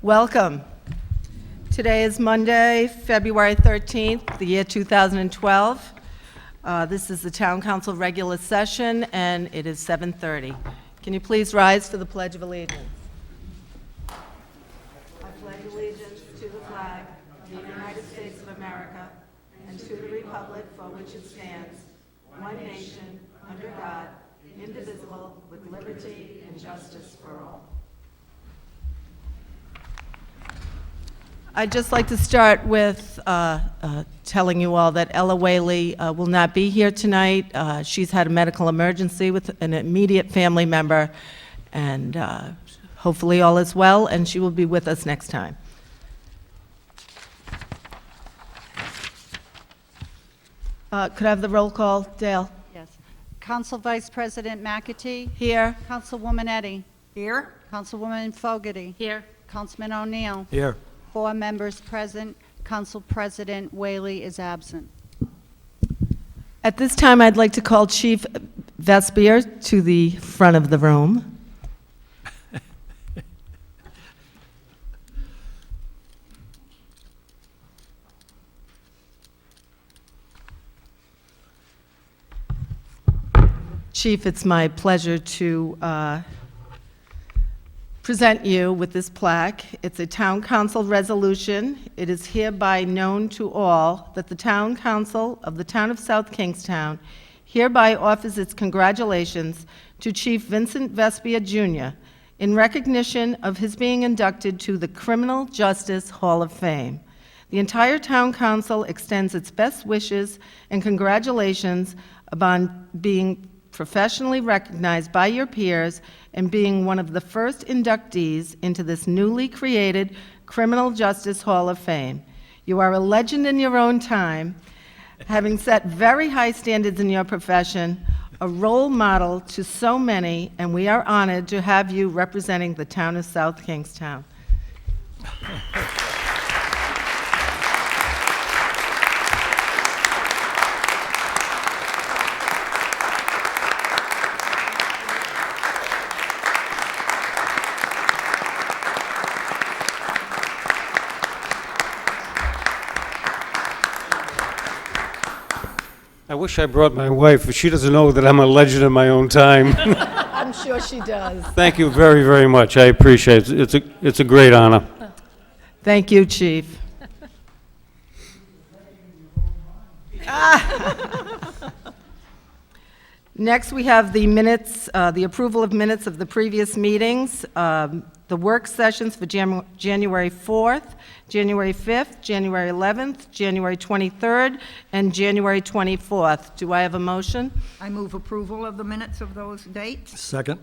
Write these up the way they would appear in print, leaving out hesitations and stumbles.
Welcome. Today is Monday, February 13th, the year 2012. This is the Town Council regular session, and it is 7:30. Can you please rise for the Pledge of Allegiance? I pledge allegiance to the flag of the United States of America and to the republic for which it stands, one nation, under God, indivisible, with liberty and justice for all. I'd just like to start with telling you all that Ella Whaley will not be here tonight. She's had a medical emergency with an immediate family member, and hopefully all is well, and she will be with us next time. Could I have the roll call, Dale? Yes. Council Vice President McAtee. Here. Councilwoman Eddy. Here. Councilwoman Fogarty. Here. Councilman O'Neill. Here. 4 members present. Council President Whaley is absent. At this time, I'd like to call Chief Vespier to the front of the room. Chief, it's my pleasure to present you with this plaque. It's a Town Council resolution. It is hereby known to all that the Town Council of the Town of South Kingstown hereby offers its congratulations to Chief Vincent Vespier Jr. in recognition of his being inducted to the Criminal Justice Hall of Fame. The entire Town Council extends its best wishes and congratulations upon being professionally recognized by your peers and being one of the first inductees into this newly created Criminal Justice Hall of Fame. You are a legend in your own time, having set very high standards in your profession, a role model to so many, and we are honored to have you representing the town of South Kingstown. I wish I brought my wife, but she doesn't know that I'm a legend in my own time. I'm sure she does. Thank you very, very much. I appreciate it. It's a great honor. Thank you, Chief. Next, we have the minutes, the approval of minutes of the previous meetings, the work sessions for January 4th, January 5th, January 11th, January 23rd, and January 24th. Do I have a motion? I move approval of the minutes of those dates. Second.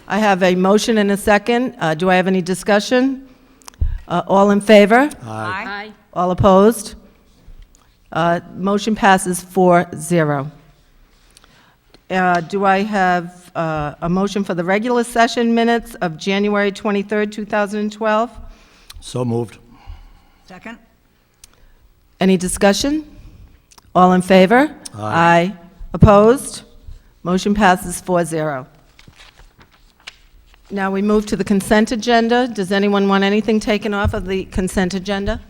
I have a motion and a second. Do I have any discussion? All in favor? Aye. All opposed? Motion passes 4-0. Do I have a motion for the regular session minutes of January 23rd, 2012? So moved. Second. Any discussion? All in favor? Aye. Opposed? Motion passes 4-0. Now we move to the consent agenda. Does anyone want anything taken off of the consent agenda?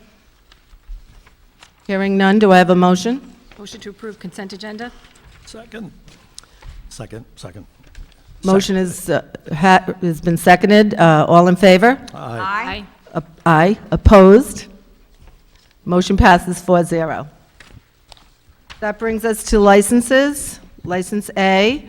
Hearing none, do I have a motion? Motion to approve consent agenda? Second. Second. Motion has been seconded. All in favor? Aye. Aye. Opposed? Motion passes 4-0. That brings us to licenses. License A,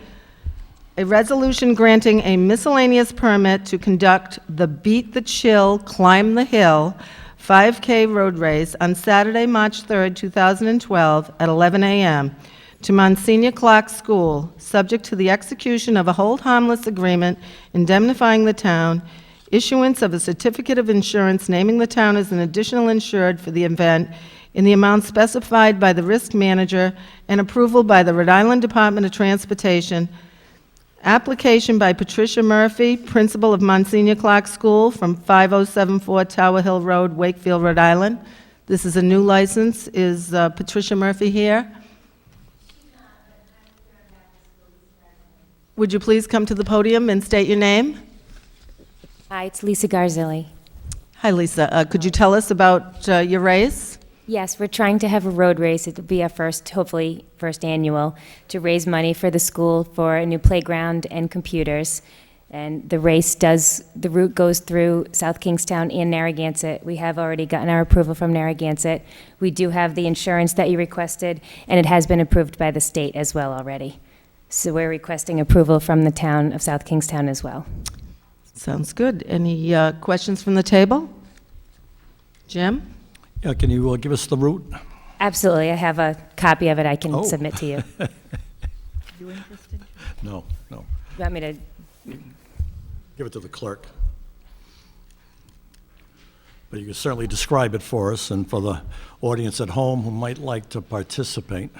a resolution granting a miscellaneous permit to conduct the Beat the Chill Climb the Hill 5K road race on Saturday, March 3rd, 2012 at 11 a.m. to Monsignor Clark School, subject to the execution of a hold harmless agreement indemnifying the town, issuance of a certificate of insurance naming the town as an additional insured for the event in the amount specified by the risk manager, and approval by the Rhode Island Department of Transportation. Application by Patricia Murphy, principal of Monsignor Clark School, from 5074 Tower Hill Road, Wakefield, Rhode Island. This is a new license. Is Patricia Murphy here? Would you please come to the podium and state your name? Hi, it's Lisa Garzilli. Hi, Lisa. Could you tell us about your race? Yes, we're trying to have a road race. It'll be our hopefully, first annual, to raise money for the school for a new playground and computers. And the route goes through South Kingstown and Narragansett. We have already gotten our approval from Narragansett. We do have the insurance that you requested, and it has been approved by the state as well already. So we're requesting approval from the town of South Kingstown as well. Sounds good. Any questions from the table? Jim? Yeah, can you give us the route? Absolutely. I have a copy of it I can Oh. submit to you. No, no. You want me to? Give it to the clerk. But you can certainly describe it for us and for the audience at home who might like to participate.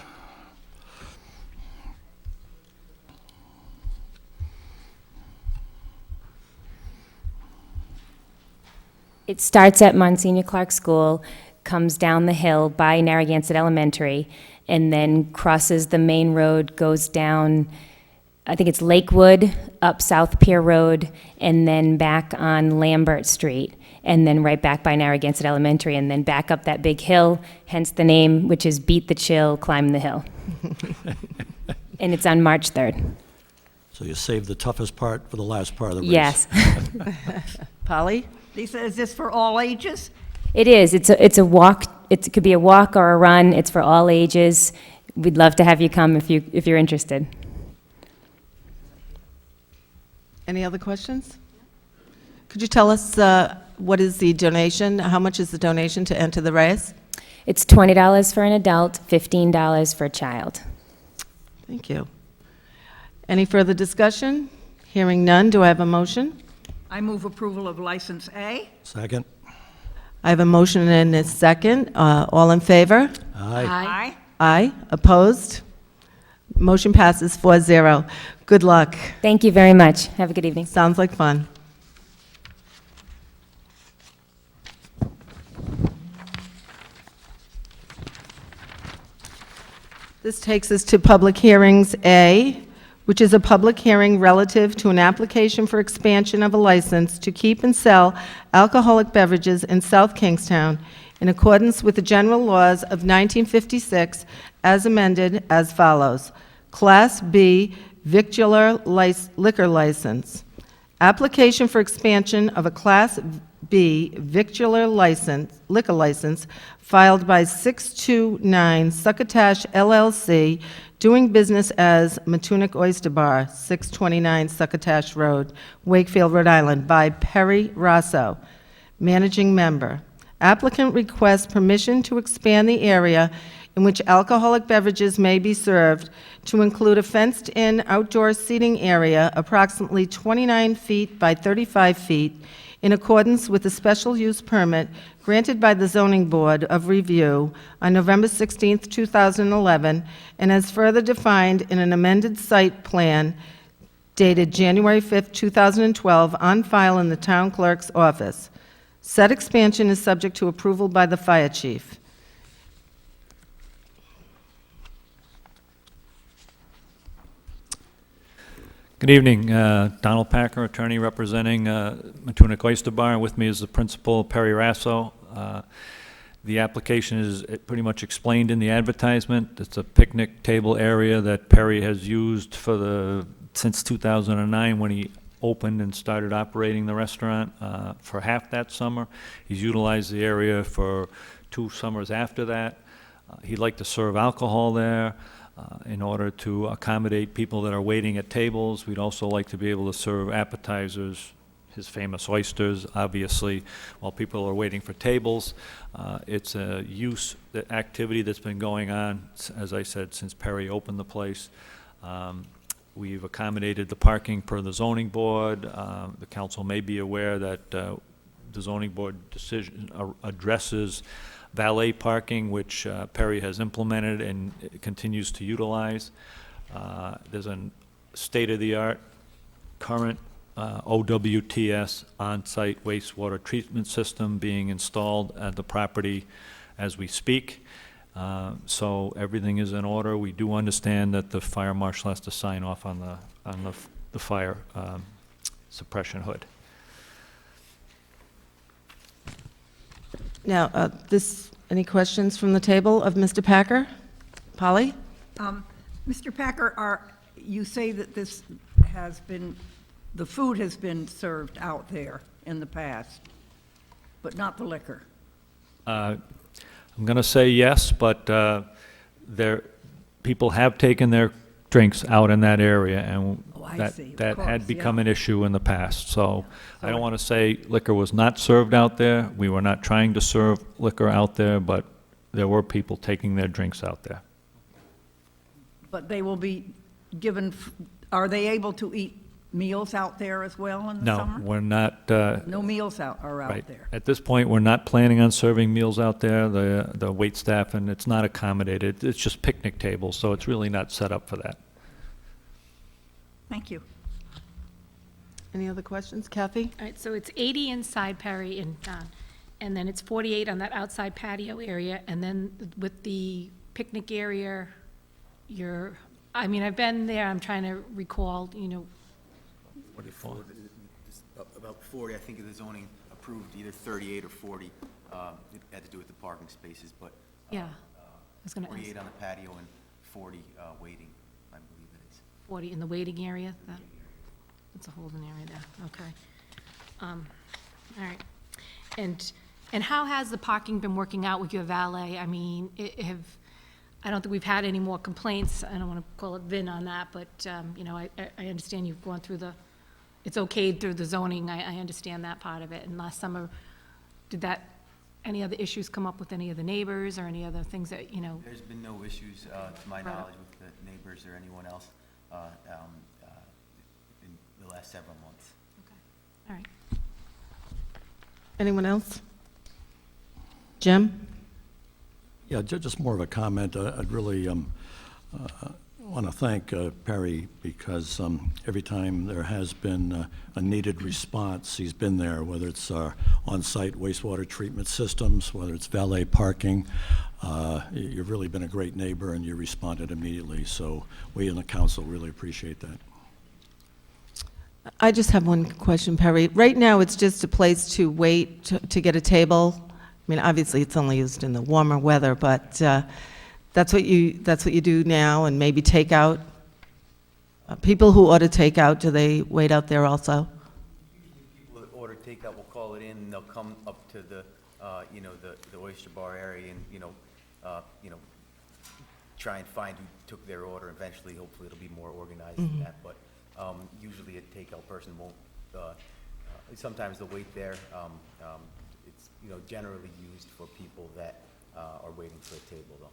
It starts at Monsignor Clark School, comes down the hill by Narragansett Elementary, and then crosses the main road, goes down, I think it's Lakewood, up South Pier Road, and then back on Lambert Street, and then right back by Narragansett Elementary, and then back up that big hill, hence the name, which is Beat the Chill, Climb the Hill. And it's on March 3rd. So you saved the toughest part for the last part of the race. Yes. Polly? Lisa, is this for all ages? It is. It's a walk. It could be a walk or a run. It's for all ages. We'd love to have you come if you're interested. Any other questions? Could you tell us what is the donation? How much is the donation to enter the race? It's $20 for an adult, $15 for a child. Thank you. Any further discussion? Hearing none, do I have a motion? I move approval of License A. Second? I have a motion and a second. All in favor? Aye. Aye. Aye. Opposed? Motion passes 4-0. Good luck. Thank you very much. Have a good evening. Sounds like fun. This takes us to public hearings A, which is a public hearing relative to an application for expansion of a license to keep and sell alcoholic beverages in South Kingstown in accordance with the general laws of 1956 as amended as follows. Class B victular liquor license. Application for expansion of a Class B victular liquor license filed by 629 Succotash LLC, doing business as Matunic Oyster Bar, 629 Succotash Road, Wakefield, Rhode Island, by Perry Rosso, managing member. Applicant requests permission to expand the area in which alcoholic beverages may be served to include a fenced-in outdoor seating area approximately 29 feet by 35 feet in accordance with the special use permit granted by the Zoning Board of Review on November 16, 2011, and as further defined in an amended site plan dated January 5, 2012, on file in the Town Clerk's office. Said expansion is subject to approval by the Fire Chief. Good evening. Donald Packer, attorney representing Matunic Oyster Bar. With me is the principal, Perry Rasso. The application is pretty much explained in the advertisement. It's a picnic table area that Perry has used since 2009 when he opened and started operating the restaurant for half that summer. He's utilized the area for 2 summers after that. He'd like to serve alcohol there. In order to accommodate people that are waiting at tables. We'd also like to be able to serve appetizers, his famous oysters, obviously, while people are waiting for tables. It's a activity that's been going on, as I said, since Perry opened the place. We've accommodated the parking per the zoning board. The council may be aware that the zoning board decision addresses valet parking, which Perry has implemented and continues to utilize. There's a state-of-the-art current OWTS on-site wastewater treatment system being installed at the property as we speak. So everything is in order. We do understand that the fire marshal has to sign off on the fire suppression hood. Now, any questions from the table of Mr. Packer? Polly? Mr. Packer, you say that this has been, the food has been served out there in the past, but not the liquor. I'm going to say yes, but people have taken their drinks out in that area, and Oh, I that see, of that had course, become yeah. an issue in the past. So I don't want to say liquor was not served out there. We were not trying to serve liquor out there, but there were people taking their drinks out there. But they will be given, are they able to eat meals out there as well in the No, summer? we're not, No meals are out right. there. At this point, we're not planning on serving meals out there, the wait staff, and it's not accommodated. It's just picnic tables, so it's really not set up for that. Thank you. Any other questions? Kathy? All right, so it's 80 inside Perry and Don, and then it's 48 on that outside patio area, and then with the picnic area, I've been there, I'm trying to recall, About 40, I think the zoning approved either 38 or 40. It had to do with the parking spaces, but yeah, I was gonna ask, 48 on the patio and 40 waiting, I believe it is. 40 in the waiting area, that's a holding area there, okay. All right, and how has the parking been working out with your valet? I mean, I don't think we've had any more complaints, I don't want to call it VIN on that, but, I understand you've gone through it's okayed through the zoning, I understand that part of it, and last summer, any other issues come up with any of the neighbors, or any other things that, There's been no issues, to my knowledge, with the neighbors or anyone else in the last several months. all right. Anyone else? Jim? Yeah, just more of a comment. I'd really want to thank Perry, because every time there has been a needed response, he's been there, whether it's our on-site wastewater treatment systems, whether it's valet parking. You've really been a great neighbor, and you responded immediately. So we in the council really appreciate that. I just have one question, Perry. Right now, it's just a place to wait to get a table. I mean, obviously, it's only used in the warmer weather, but that's what you do now, and maybe takeout. People who order takeout, do they wait out there also? Usually people that order takeout will call it in, and they'll come up to the oyster bar area and, try and find who took their order. Eventually, hopefully, it'll be more organized than that, but usually a takeout person won't, sometimes they'll wait there. It's, generally used for people that are waiting for a table, though.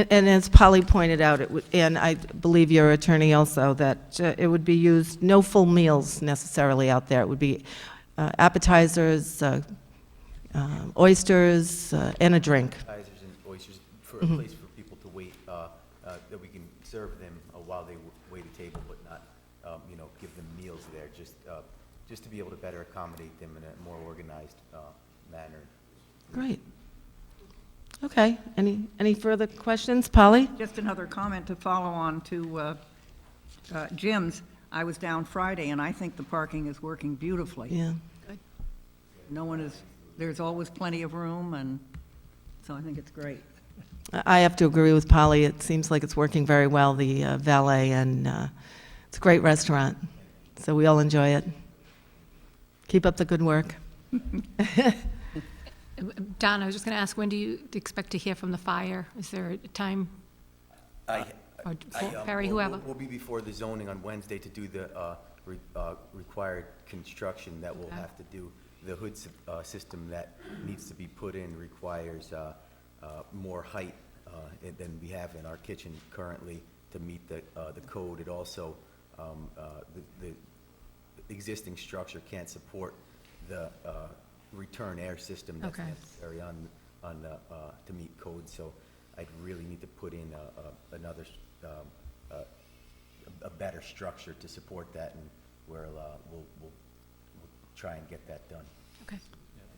And as Polly pointed out, and I believe your attorney also, that it would be used, no full meals necessarily out there. It would be appetizers, oysters, and a drink. Appetizers and oysters for a place for people to wait, that we can serve them while they wait a table, but not, give them meals there, just to be able to better accommodate them in a more organized manner. Great. Okay. Any further questions? Polly? Just another comment to follow on to Jim's. I was down Friday, and I think the parking is working beautifully. Yeah. There's always plenty of room, and so I think it's great. I have to agree with Polly. It seems like it's working very well, the valet, and it's a great restaurant. So we all enjoy it. Keep up the good work. Don, I was just going to ask, when do you expect to hear from the fire? Is there a time? Or Perry, whoever? We'll be before the zoning on Wednesday to do the required construction that we'll have to do. The hood system that needs to be put in requires more height than we have in our kitchen currently to meet the code. It also, the existing structure can't support the return air system that's Okay. necessary to meet code. So I'd really need to put in another, a better structure to support that, and we'll try and get that done. Okay.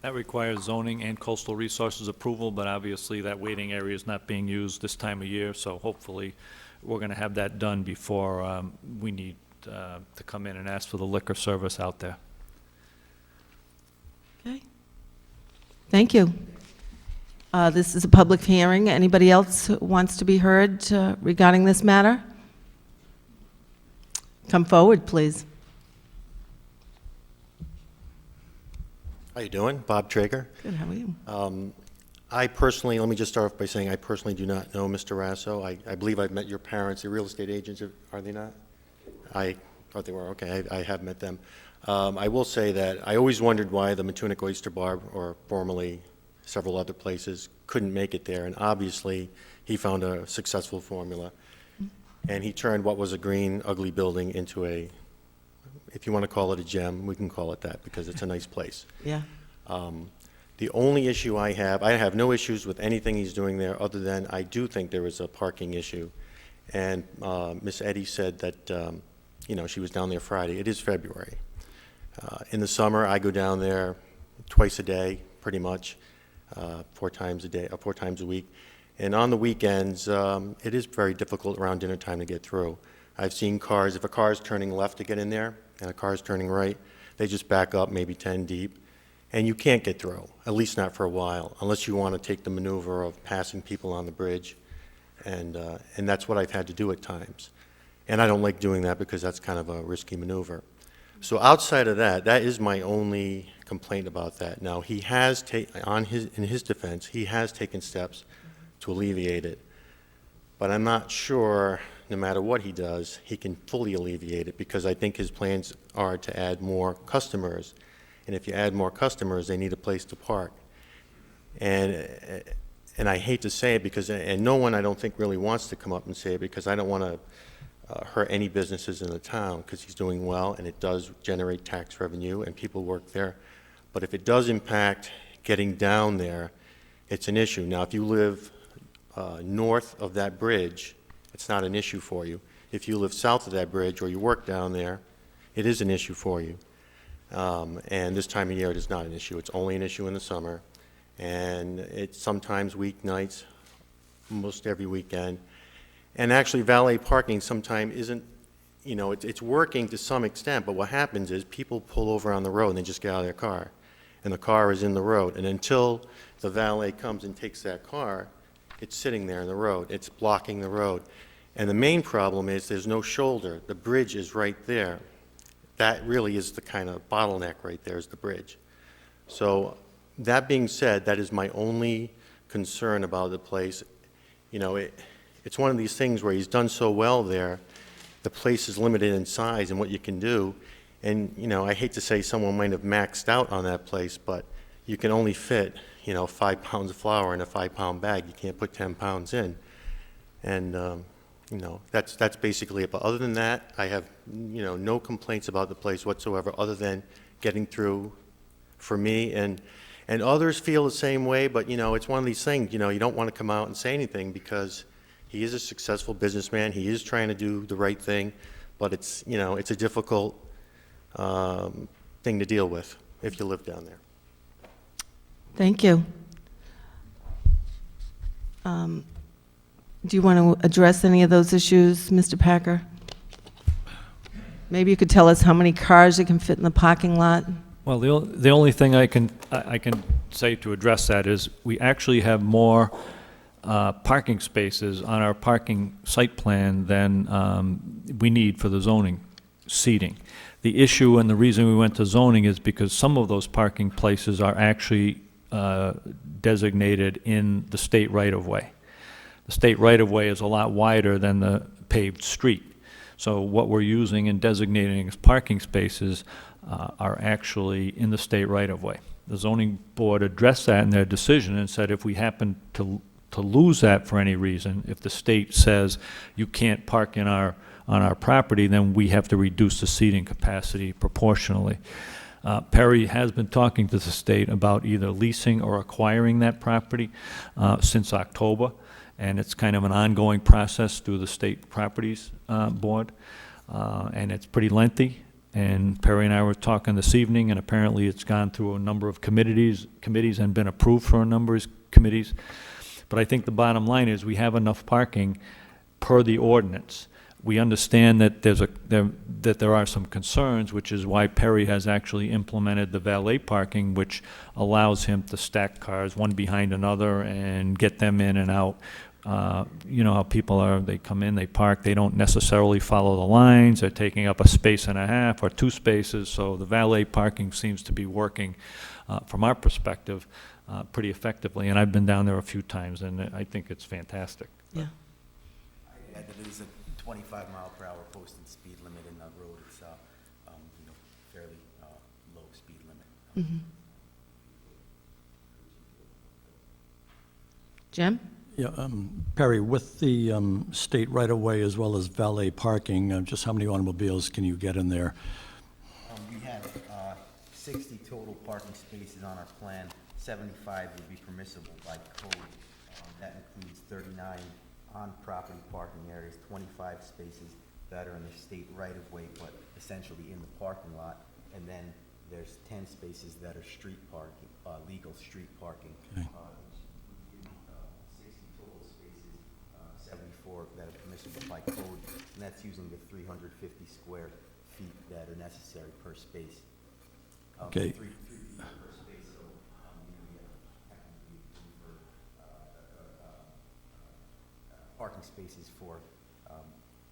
That requires zoning and coastal resources approval, but obviously that waiting area is not being used this time of year, so hopefully we're going to have that done before we need to come in and ask for the liquor service out there. Okay. Thank you. This is a public hearing. Anybody else who wants to be heard regarding this matter? Come forward, please. How you doing? Bob Traeger. Good, how are you? I personally, let me just start off by saying I personally do not know Mr. Rasso. I believe I've met your parents, the real estate agents, are they not? I thought they were, okay, I have met them. I will say that I always wondered why the Matunic Oyster Bar, or formerly several other places, couldn't make it there, and obviously he found a successful formula. And he turned what was a green, ugly building into a, if you want to call it a gem, we can call it that because it's a nice place. Yeah. The only issue I have no issues with anything he's doing there other than I do think there is a parking issue. And Miss Eddy said that, you know, she was down there Friday. It is February. In the summer, I go down there twice a day, pretty much, 4 times a week. And on the weekends, it is very difficult around dinner time to get through. I've seen cars, if a car is turning left to get in there and a car is turning right, they just back up maybe 10 deep. And you can't get through, at least not for a while, unless you want to take the maneuver of passing people on the bridge. And that's what I've had to do at times. And I don't like doing that because that's kind of a risky maneuver. So outside of that, that is my only complaint about that. Now, he has in his defense, he has taken steps to alleviate it. But I'm not sure, no matter what he does, he can fully alleviate it because I think his plans are to add more customers. And if you add more customers, they need a place to park. And I hate to say it because, and no one I don't think really wants to come up and say it because I don't want to hurt any businesses in the town because he's doing well and it does generate tax revenue and people work there. But if it does impact getting down there, it's an issue. Now, if you live north of that bridge, it's not an issue for you. If you live south of that bridge or you work down there, it is an issue for you. And this time of year, it is not an issue. It's only an issue in the summer. And it's sometimes weeknights, most every weekend. And actually, valet parking sometimes isn't, you know, it's working to some extent, but what happens is people pull over on the road and they just get out of their car. And the car is in the road. And until the valet comes and takes that car, it's sitting there in the road. It's blocking the road. And the main problem is there's no shoulder. The bridge is right there. That really is the kind of bottleneck right there is the bridge. So that being said, that is my only concern about the place. You know, it's one of these things where he's done so well there, the place is limited in size and what you can do. And, you know, I hate to say someone might have maxed out on that place, but you can only fit, you know, 5 pounds of flour in a 5-pound bag. You can't put 10 pounds in. And, you know, that's basically it. But other than that, I have, you know, no complaints about the place whatsoever other than getting through for me. And others feel the same way, but, you know, it's one of these things, you know, you don't want to come out and say anything because he is a successful businessman. He is trying to do the right thing, but it's, you know, it's a difficult thing to deal with if you live down there. Thank you. Do you want to address any of those issues, Mr. Packer? Maybe you could tell us how many cars you can fit in the parking lot? Well, the only thing I can say to address that is we actually have more parking spaces on our parking site plan than we need for the zoning seating. The issue and the reason we went to zoning is because some of those parking places are actually designated in the state right-of-way. The state right-of-way is a lot wider than the paved street. So what we're using and designating as parking spaces are actually in the state right-of-way. The zoning board addressed that in their decision and said if we happen to lose that for any reason, if the state says you can't park on our property, then we have to reduce the seating capacity proportionally. Perry has been talking to the state about either leasing or acquiring that property since October, and it's kind of an ongoing process through the state properties board, and it's pretty lengthy. And Perry and I were talking this evening, and apparently it's gone through a number of committees and been approved for a number of committees. But I think the bottom line is we have enough parking per the ordinance. We understand that that there are some concerns, which is why Perry has actually implemented the valet parking, which allows him to stack cars one behind another and get them in and out. You know how people are, they come in, they park, they don't necessarily follow the lines, they're taking up a space and a half or 2 spaces, so the valet parking seems to be working, from our perspective, pretty effectively, and I've been down there a few times, and I think it's fantastic. Yeah. I add that there's a 25-mile-per-hour posted speed limit in the road. It's, you know, fairly low speed limit. Jim? Yeah, Perry, with the state right-of-way as well as valet parking, just how many automobiles can you get in there? We have 60 total parking spaces on our plan. 75 would be permissible by code. That includes 39 on-property parking areas, 25 spaces that are in the state right-of-way, but essentially in the parking lot. And then there's 10 spaces that are street parking, legal street parking. Okay. 60 total spaces, 74 that are permissible by code, and that's using the 350 square feet that are necessary per space. Okay. 3 feet per space, so, you know, we have to for parking spaces for,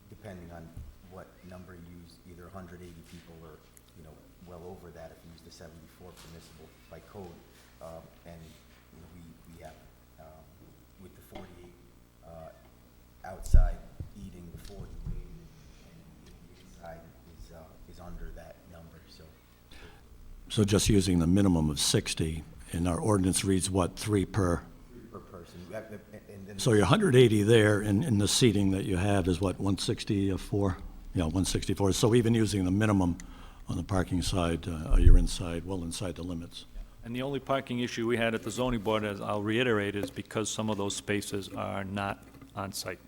depending on what number you use, either 180 people or, you know, well over that if you use the 74 permissible by code. And, you know, we have, with the 48 outside eating, the 40 waiting, and you know, the inside is under that number, so. So just using the minimum of 60, and our ordinance reads what, 3 per? Per person. And then So your 180 there, and the seating that you have is what, 164? Yeah, 164. So even using the minimum on the parking side, you're inside, well inside the limits. And the only parking issue we had at the zoning board, as I'll reiterate, is because some of those spaces are not on-site.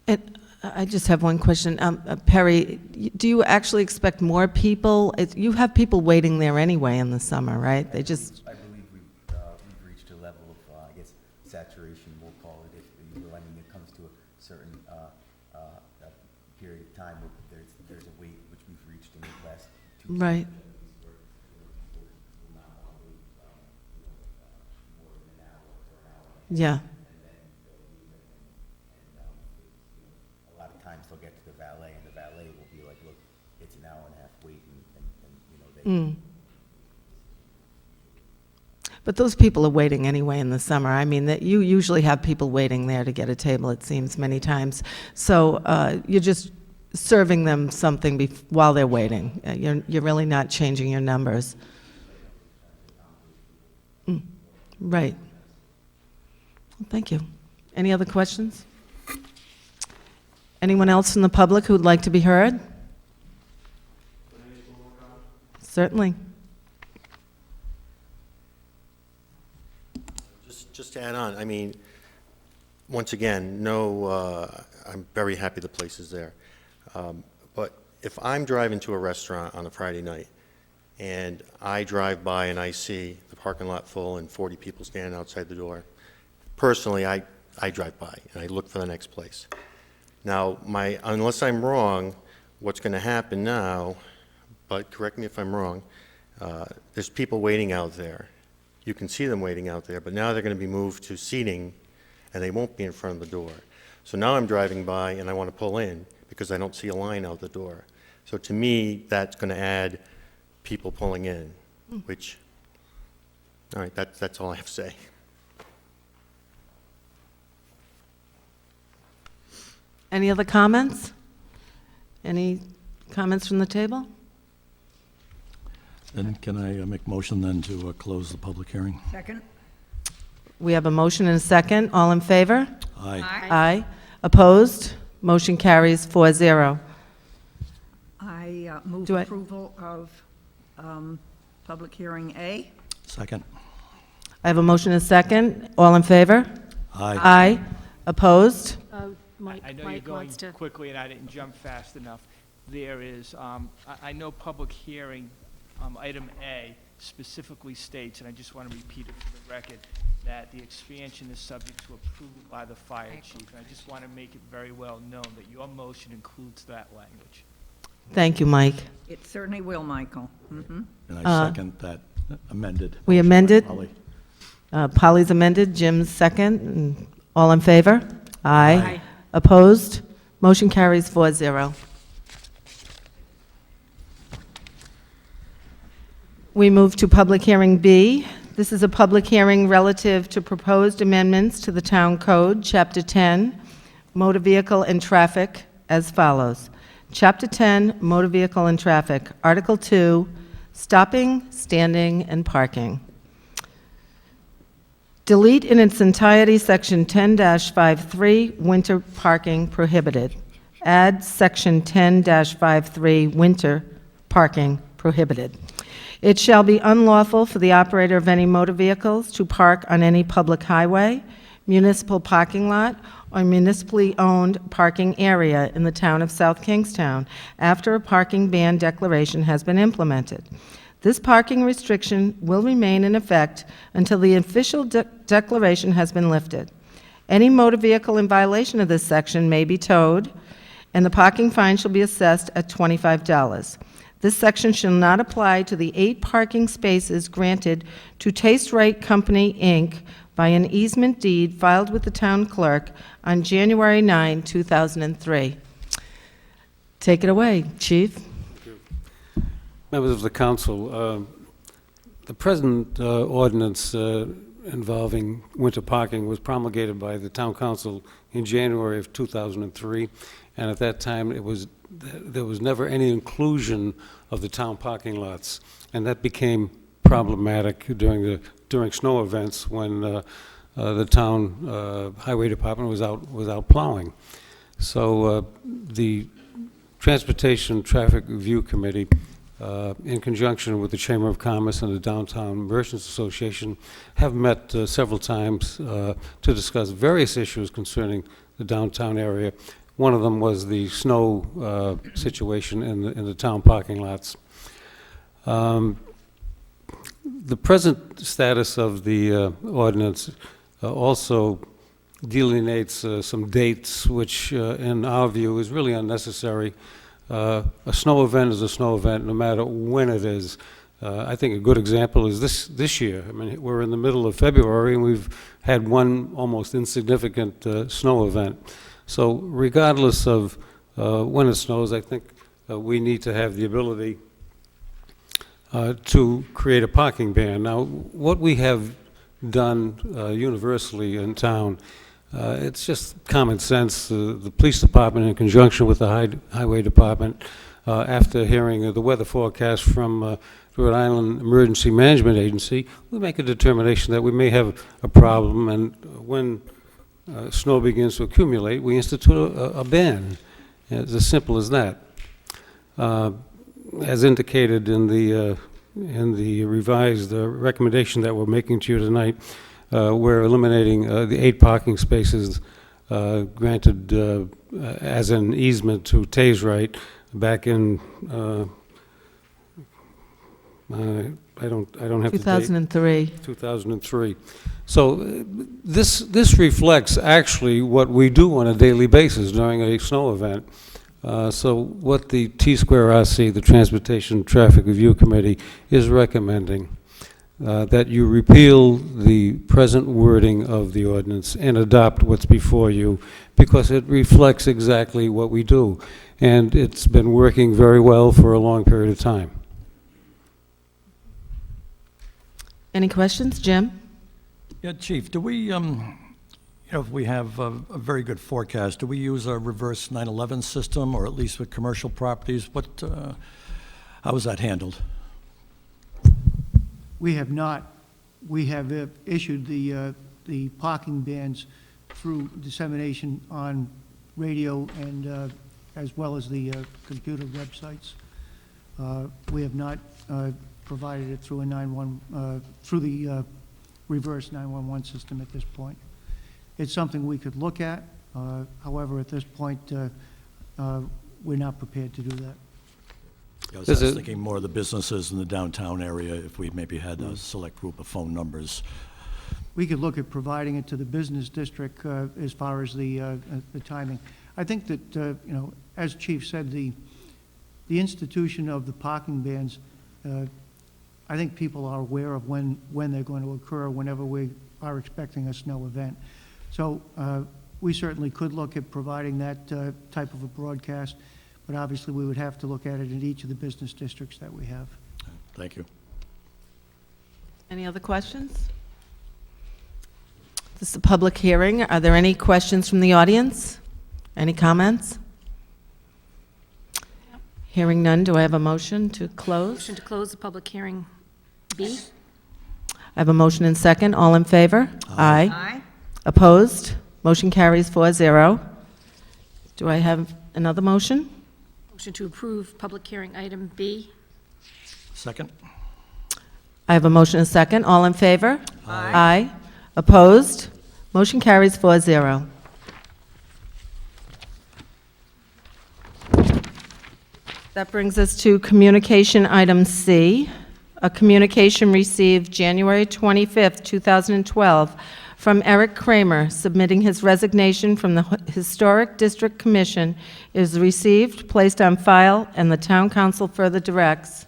And I just have one question. Perry, do you actually expect more people? You have people waiting there anyway in the summer, right? They just, I believe we've reached a level of, I guess, saturation, we'll call it, if, you know, I mean, it comes to a certain period of time where there's a weight which we've reached in the last 2 right. years, where, you know, people will not want to wait, you know, more than an hour or an hour. Yeah. And then they'll leave it, and you know, a lot of times they'll get to the valet, and the valet will be like, look, it's an hour and a half wait, and you know, they. But those people are waiting anyway in the summer. I mean, that you usually have people waiting there to get a table, it seems, many times. So you're just serving them something while they're waiting. You're really not changing your numbers. Right. Well, thank you. Any other questions? Anyone else from the public who'd like to be heard? Certainly. Just to add on, I mean, once again, I'm very happy the place is there. But if I'm driving to a restaurant on a Friday night, and I drive by and I see the parking lot full and 40 people standing outside the door, personally, I drive by and I look for the next place. Now, unless I'm wrong, what's going to happen now, but correct me if I'm wrong, there's people waiting out there. You can see them waiting out there, but now they're going to be moved to seating, and they won't be in front of the door. So now I'm driving by, and I want to pull in because I don't see a line out the door. So to me, that's going to add people pulling in, which, all right, that's all I have to say. Any other comments? Any comments from the table? Then can I make motion then to close the public hearing? Second? We have a motion and a second. All in favor? Aye. Aye. Opposed? Motion carries 4-0. I move Do I- approval of public hearing A. Second? I have a motion and a second. All in favor? Aye. Aye. Opposed? Mike I know you're going wants to. quickly and I didn't jump fast enough. There is, I know public hearing, item A specifically states, and I just want to repeat it for the record, that the expansion is subject to approval by the fire chief. And I just want to make it very well known that your motion includes that language. Thank you, Mike. It certainly will, Michael. And I second that amended. We motion by amended? Polly. Polly's amended, Jim's second. And all in favor? Aye. Opposed? Motion carries 4-0. We move to public hearing B. This is a public hearing relative to proposed amendments to the Town Code, Chapter 10, Motor Vehicle and Traffic, as follows. Chapter 10, Motor Vehicle and Traffic, Article 2, Stopping, Standing, and Parking. Delete in its entirety Section 10-53, Winter Parking Prohibited. Add Section 10-53, Winter Parking Prohibited. It shall be unlawful for the operator of any motor vehicles to park on any public highway, municipal parking lot, or municipally owned parking area in the town of South Kingstown after a parking ban declaration has been implemented. This parking restriction will remain in effect until the official declaration has been lifted. Any motor vehicle in violation of this section may be towed, and the parking fine shall be assessed at $25. This section shall not apply to the 8 parking spaces granted to Taste Right Company, Inc. by an easement deed filed with the town clerk on January 9, 2003. Take it away, Chief. Members of the council, the present ordinance involving winter parking was promulgated by the town council in January of 2003, and at that time there was never any inclusion of the town parking lots, and that became problematic during snow events when the town highway department was out plowing. So the Transportation Traffic Review Committee, in conjunction with the Chamber of Commerce and the Downtown Merchants Association, have met several times to discuss various issues concerning the downtown area. One of them was the snow situation in the town parking lots. The present status of the ordinance also delineates some dates, which in our view is really unnecessary. A snow event is a snow event no matter when it is. I think a good example is this year. I mean, we're in the middle of February and we've had one almost insignificant snow event. So regardless of when it snows, I think we need to have the ability to create a parking ban. Now, what we have done universally in town, it's just common sense. The police department, in conjunction with the highway department, after hearing the weather forecast from Rhode Island Emergency Management Agency, we make a determination that we may have a problem, and when snow begins to accumulate, we institute a ban. It's as simple as that. As indicated in the revised recommendation that we're making to you tonight, we're eliminating the 8 parking spaces granted as an easement to Taste Right back in I don't have the date. 2003. 2003. So this reflects actually what we do on a daily basis during a snow event. So what the T2RC, the Transportation Traffic Review Committee, is recommending that you repeal the present wording of the ordinance and adopt what's before you, because it reflects exactly what we do. And it's been working very well for a long period of time. Any questions, Jim? Yeah, Chief, do we, if we have a very good forecast, do we use a reverse 9/11 system, or at least with commercial properties? How is that handled? We have not. We have issued the parking bans through dissemination on radio and as well as the computer websites. We have not provided it through through the reverse 911 system at this point. It's something we could look at. However, at this point, we're not prepared to do that. I was thinking more of the businesses in the downtown area, if we maybe had a select group of phone numbers. we could look at providing it to the business district as far as the timing. I think that, you know, as Chief said, the institution of the parking bans, I think people are aware of when they're going to occur whenever we are expecting a snow event. So we certainly could look at providing that type of a broadcast, but obviously we would have to look at it in each of the business districts that we have. Thank you. Any other questions? This is a public hearing. Are there any questions from the audience? Any comments? Hearing none, do I have a motion to close? Motion to close the public hearing B. I have a motion and second. All in favor? Aye. Aye. Opposed? Motion carries 4-0. Do I have another motion? Motion to approve public hearing item B. Second? I have a motion and second. All in favor? Aye. Opposed? Motion carries 4-0. That brings us to communication item C, a communication received January 25th, 2012, from Eric Kramer submitting his resignation from the Historic District Commission is received, placed on file, and the town council further directs.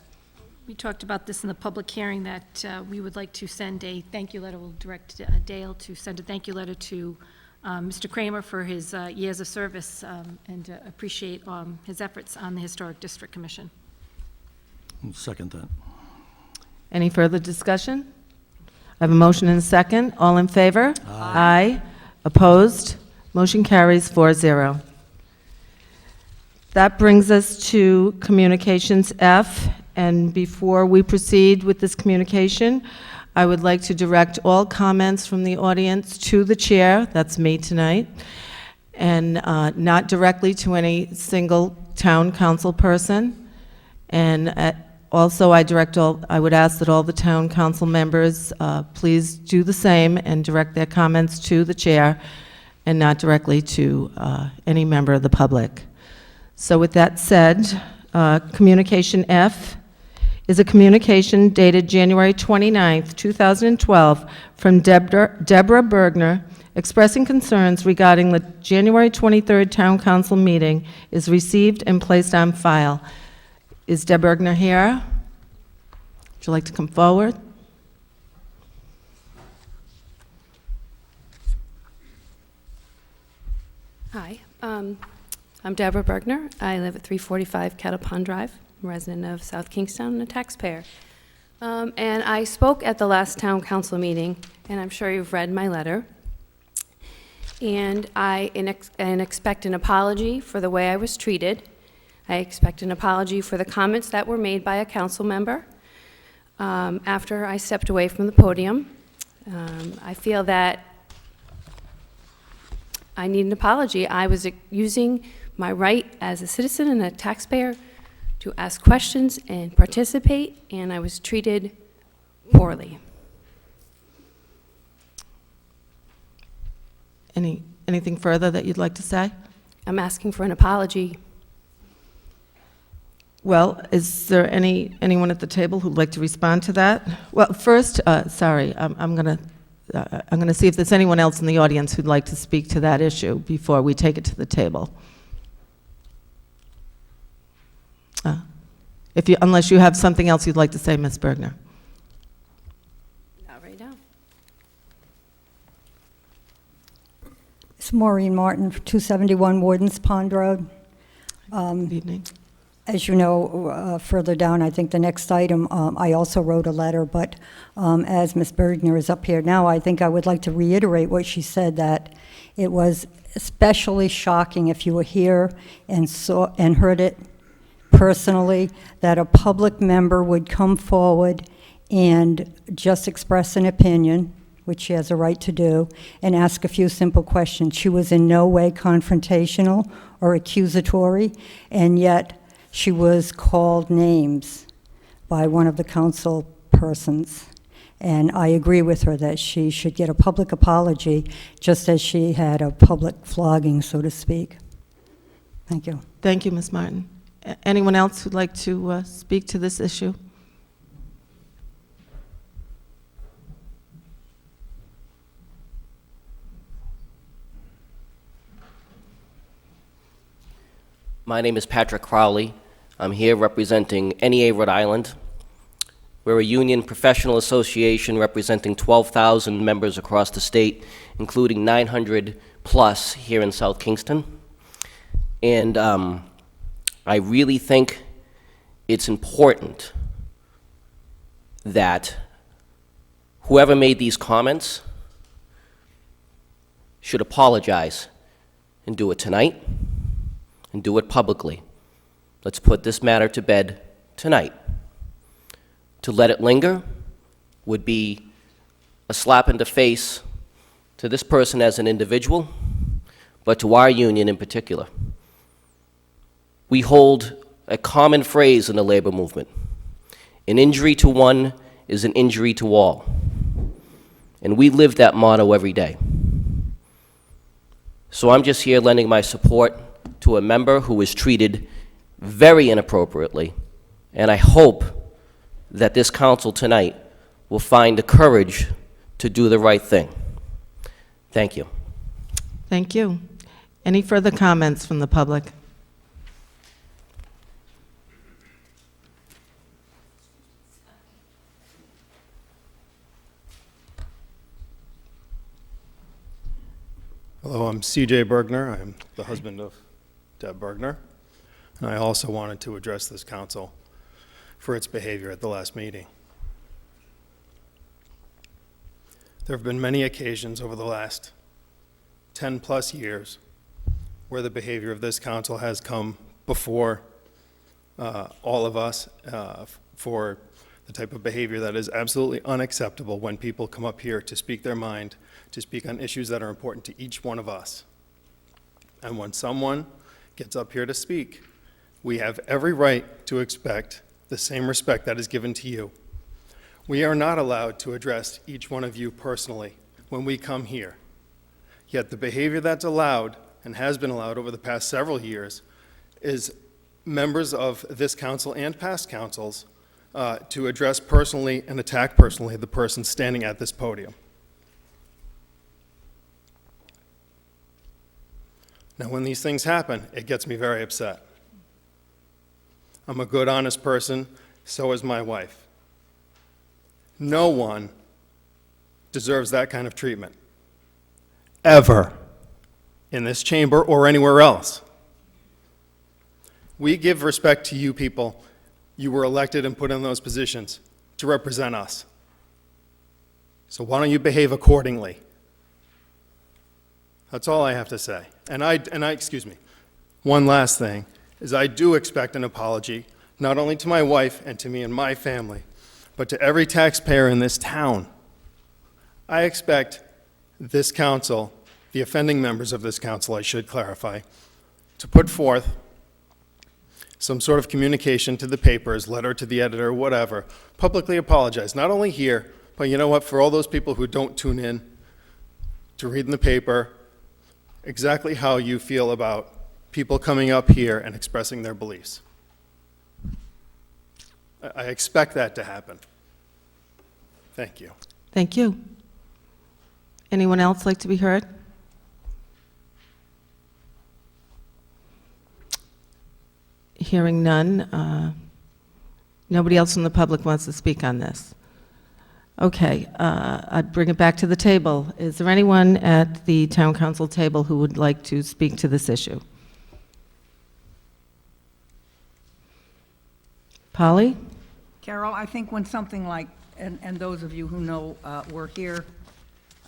We talked about this in the public hearing, that we would like to send a thank you letter. We'll direct Dale to send a thank you letter to Mr. Kramer for his years of service and appreciate his efforts on the Historic District Commission. Second that. Any further discussion? I have a motion and a second. All in favor? Aye. Opposed? Motion carries 4-0. That brings us to Communications F, and before we proceed with this communication, I would like to direct all comments from the audience to the chair, that's me tonight, and not directly to any single town council person. And also, I would ask that all the town council members please do the same and direct their comments to the chair and not directly to any member of the public. So with that said, Communication F is a communication dated January 29th, 2012, from Deborah Bergner, expressing concerns regarding the January 23rd Town Council meeting, is received and placed on file. Is Deb Bergner here? Would you like to come forward? Hi, I'm Deborah Bergner. I live at 345 Kettle Pond Drive. I'm a resident of South Kingstown and a taxpayer. And I spoke at the last town council meeting, and I'm sure you've read my letter. And I expect an apology for the way I was treated. I expect an apology for the comments that were made by a council member after I stepped away from the podium. I feel that I need an apology. I was using my right as a citizen and a taxpayer to ask questions and participate, and I was treated poorly. Anything further that you'd like to say? I'm asking for an apology. Well, is there anyone at the table who'd like to respond to that? Well, first, sorry, I'm going to see if there's anyone else in the audience who'd like to speak to that issue before we take it to the table. Unless you have something else you'd like to say, Ms. Bergner. Not right now. It's Maureen Martin, 271 Wardens Pond Road. Good evening. As you know, further down, I think the next item, I also wrote a letter, but as Ms. Bergner is up here now, I think I would like to reiterate what she said, that it was especially shocking if you were here and saw and heard it personally, that a public member would come forward and just express an opinion, which she has a right to do, and ask a few simple questions. She was in no way confrontational or accusatory, and yet she was called names by one of the council persons. And I agree with her that she should get a public apology, just as she had a public flogging, so to speak. Thank you. Thank you, Ms. Martin. Anyone else who'd like to speak to this issue? My name is Patrick Crowley. I'm here representing NEA Rhode Island. We're a union professional association representing 12,000 members across the state, including 900 plus here in South Kingston. And I really think it's important that whoever made these comments should apologize and do it tonight and do it publicly. Let's put this matter to bed tonight. To let it linger would be a slap in the face to this person as an individual, but to our union in particular. We hold a common phrase in the labor movement: an injury to one is an injury to all. And we live that motto every day. So I'm just here lending my support to a member who was treated very inappropriately, and I hope that this council tonight will find the courage to do the right thing. Thank you. Thank you. Any further comments from the public? Hello, I'm CJ Bergner. I'm the husband of Deb Bergner. And I also wanted to address this council for its behavior at the last meeting. There have been many occasions over the last 10 plus years where the behavior of this council has come before all of us for the type of behavior that is absolutely unacceptable when people come up here to speak their mind, to speak on issues that are important to each one of us. And when someone gets up here to speak, we have every right to expect the same respect that is given to you. We are not allowed to address each one of you personally when we come here. Yet the behavior that's allowed and has been allowed over the past several years is members of this council and past councils to address personally and attack personally the person standing at this podium. Now, when these things happen, it gets me very upset. I'm a good, honest person, so is my wife. No one deserves that kind of treatment, ever, in this chamber or anywhere else. We give respect to you people. You were elected and put in those positions to represent us. So why don't you behave accordingly? That's all I have to say. And excuse me, one last thing is I do expect an apology, not only to my wife and to me and my family, but to every taxpayer in this town. I expect this council, the offending members of this council, I should clarify, to put forth some sort of communication to the papers, letter to the editor, whatever, publicly apologize, not only here, but you know what, for all those people who don't tune in to read in the paper exactly how you feel about people coming up here and expressing their beliefs. I expect that to happen. Thank you. Thank you. Anyone else like to be heard? Hearing none. Nobody else from the public wants to speak on this. Okay, I'd bring it back to the table. Is there anyone at the town council table who would like to speak to this issue? Polly? Carol, I think when something like, and those of you who know were here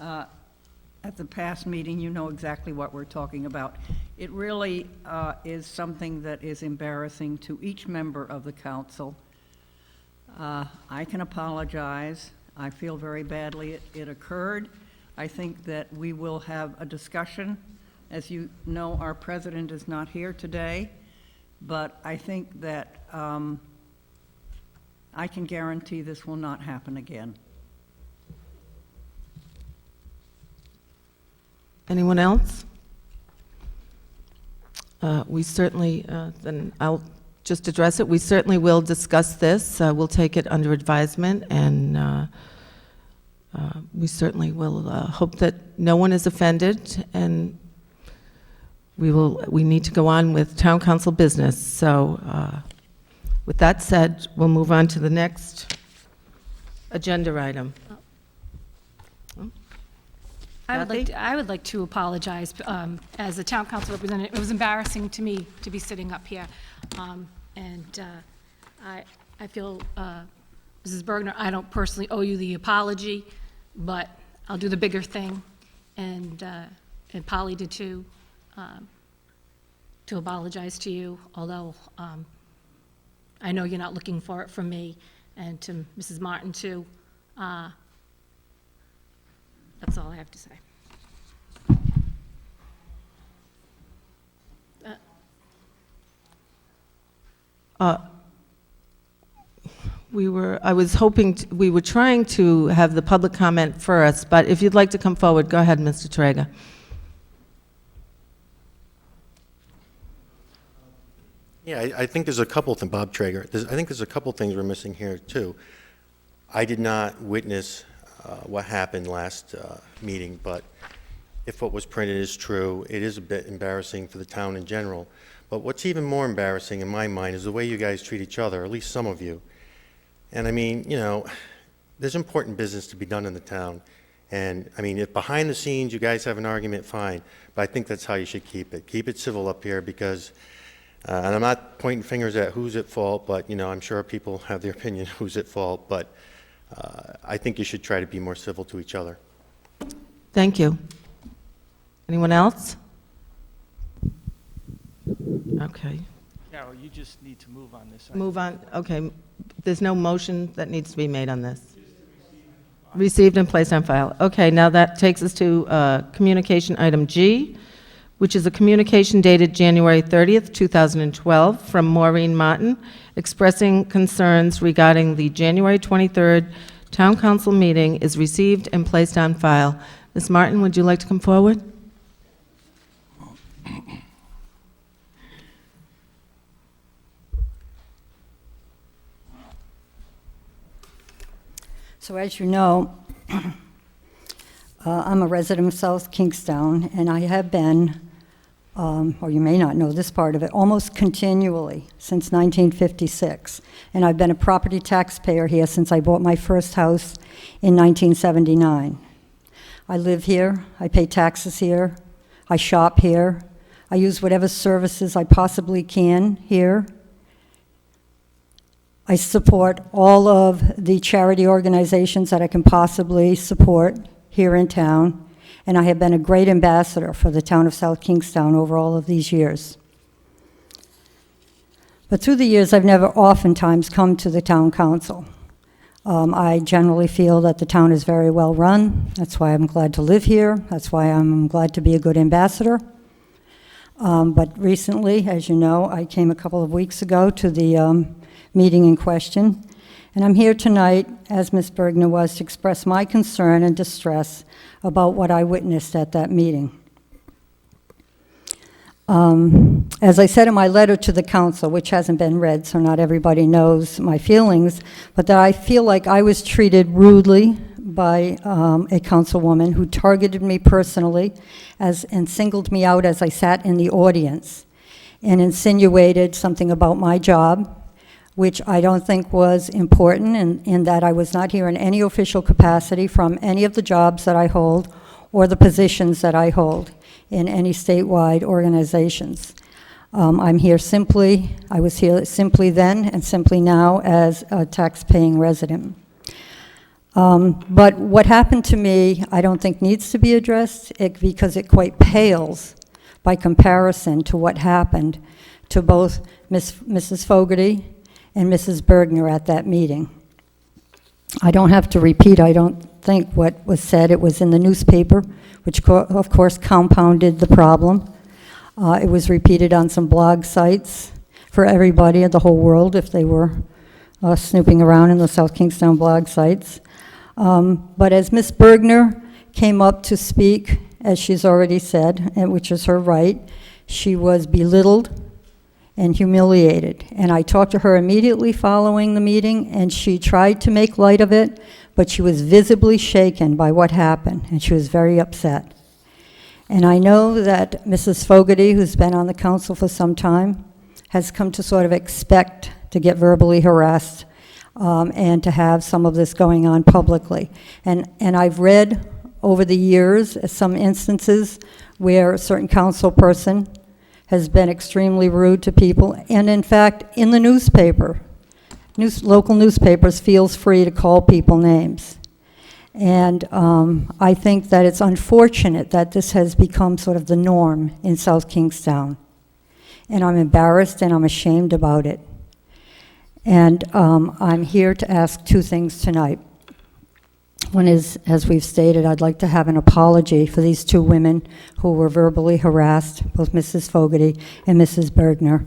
at the past meeting, you know exactly what we're talking about. It really is something that is embarrassing to each member of the council. I can apologize. I feel very badly it occurred. I think that we will have a discussion. As you know, our president is not here today, but I think that I can guarantee this will not happen again. Anyone else? We certainly, then I'll just address it. We certainly will discuss this. We'll take it under advisement, and we certainly will hope that no one is offended, and we need to go on with town council business. So with that said, we'll move on to the next agenda item. Kathy? I would like to apologize, as a town council representative. It was embarrassing to me to be sitting up here. And I feel, Mrs. Bergner, I don't personally owe you the apology, but I'll do the bigger thing, and Polly did too, to apologize to you, although I know you're not looking for it from me, and to Mrs. Martin too. That's all I have to say. I was hoping, we were trying to have the public comment first, but if you'd like to come forward, go ahead, Mr. Traeger. Yeah, I think there's a couple things, Bob Traeger, I think there's a couple things we're missing here, too. I did not witness what happened last meeting, but if what was printed is true, it is a bit embarrassing for the town in general. But what's even more embarrassing in my mind is the way you guys treat each other, at least some of you. And I mean, you know, there's important business to be done in the town. And I mean, if behind the scenes you guys have an argument, fine. But I think that's how you should keep it. Keep it civil up here because, and I'm not pointing fingers at who's at fault, but, you know, I'm sure people have their opinion who's at fault. But I think you should try to be more civil to each other. Thank you. Anyone else? Okay. Carol, you just need to move on this. Move on, okay. There's no motion that needs to be made on this. Received and placed on file. Okay, now that takes us to communication item G, which is a communication dated January 30th, 2012, from Maureen Martin, expressing concerns regarding the January 23rd Town Council meeting is received and placed on file. Ms. Martin, would you like to come forward? So as you know, I'm a resident of South Kingstown, and I have been, or you may not know this part of it, almost continually since 1956. And I've been a property taxpayer here since I bought my first house in 1979. I live here, I pay taxes here, I shop here, I use whatever services I possibly can here. I support all of the charity organizations that I can possibly support here in town, and I have been a great ambassador for the town of South Kingstown over all of these years. But through the years, I've never oftentimes come to the town council. I generally feel that the town is very well run. That's why I'm glad to live here. That's why I'm glad to be a good ambassador. But recently, as you know, I came a couple of weeks ago to the meeting in question, and I'm here tonight, as Ms. Bergner was, to express my concern and distress about what I witnessed at that meeting. As I said in my letter to the council, which hasn't been read, so not everybody knows my feelings, but that I feel like I was treated rudely by a councilwoman who targeted me personally and singled me out as I sat in the audience and insinuated something about my job, which I don't think was important, in that I was not here in any official capacity from any of the jobs that I hold or the positions that I hold in any statewide organizations. I'm here simply, I was here simply then and simply now as a tax-paying resident. But what happened to me, I don't think needs to be addressed because it quite pales by comparison to what happened to both Mrs. Fogarty and Mrs. Bergner at that meeting. I don't have to repeat, I don't think, what was said. It was in the newspaper, which of course compounded the problem. It was repeated on some blog sites for everybody in the whole world if they were snooping around in the South Kingstown blog sites. But as Ms. Bergner came up to speak, as she's already said, and which is her right, she was belittled and humiliated. And I talked to her immediately following the meeting, and she tried to make light of it, but she was visibly shaken by what happened, and she was very upset. And I know that Mrs. Fogarty, who's been on the council for some time, has come to sort of expect to get verbally harassed and to have some of this going on publicly. And I've read over the years some instances where a certain council person has been extremely rude to people, and in fact, in the newspaper, local newspapers feels free to call people names. And I think that it's unfortunate that this has become sort of the norm in South Kingstown. And I'm embarrassed and I'm ashamed about it. And I'm here to ask two things tonight. One is, as we've stated, I'd like to have an apology for these two women who were verbally harassed, both Mrs. Fogarty and Mrs. Bergner.